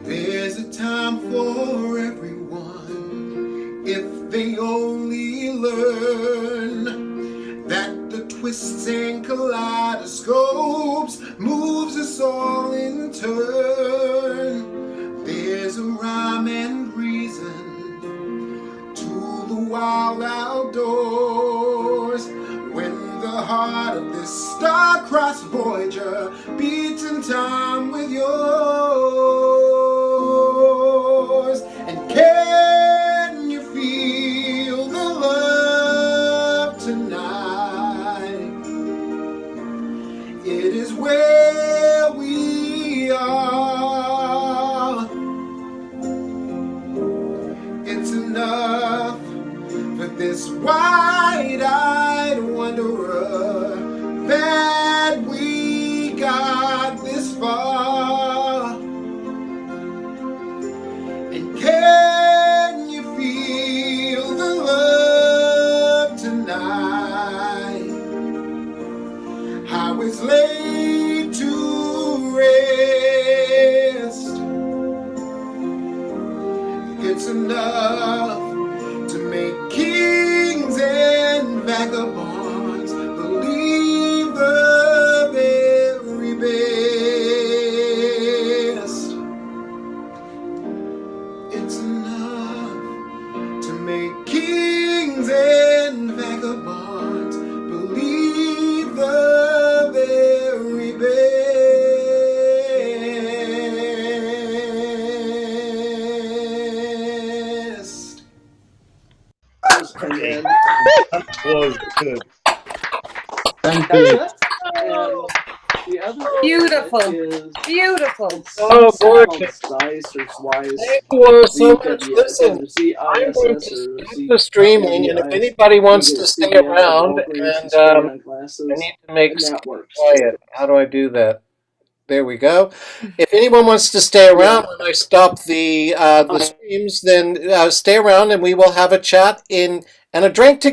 There's a time for everyone if they only learn that the twists and kaleidoscopes moves us all in turn. There's a rhyme and reason to the wild outdoors when the heart of this star-crossed voyager beats in time with yours. And can you feel the love tonight? It is where we are. It's enough for this wide-eyed wanderer that we got this far. And can you feel the love tonight? How it's laid to rest. It's enough to make kings and vagabonds believe the very best. It's enough And then was good. Thank you. And the other Beautiful. is Beautiful. Oh, called gorgeous. Dice or Swice. Thank you so much. Listen, DWSS or I'm going CISS to or stop the streaming, and if CWIS. anybody wants You to get stay CBS, around, Walgreens, and spray-on I glasses, need to make and that Skype works. quiet. How do I do that? There we go. If anyone wants to stay around when I stop the streams, then stay around, and we will have a chat and a drink together.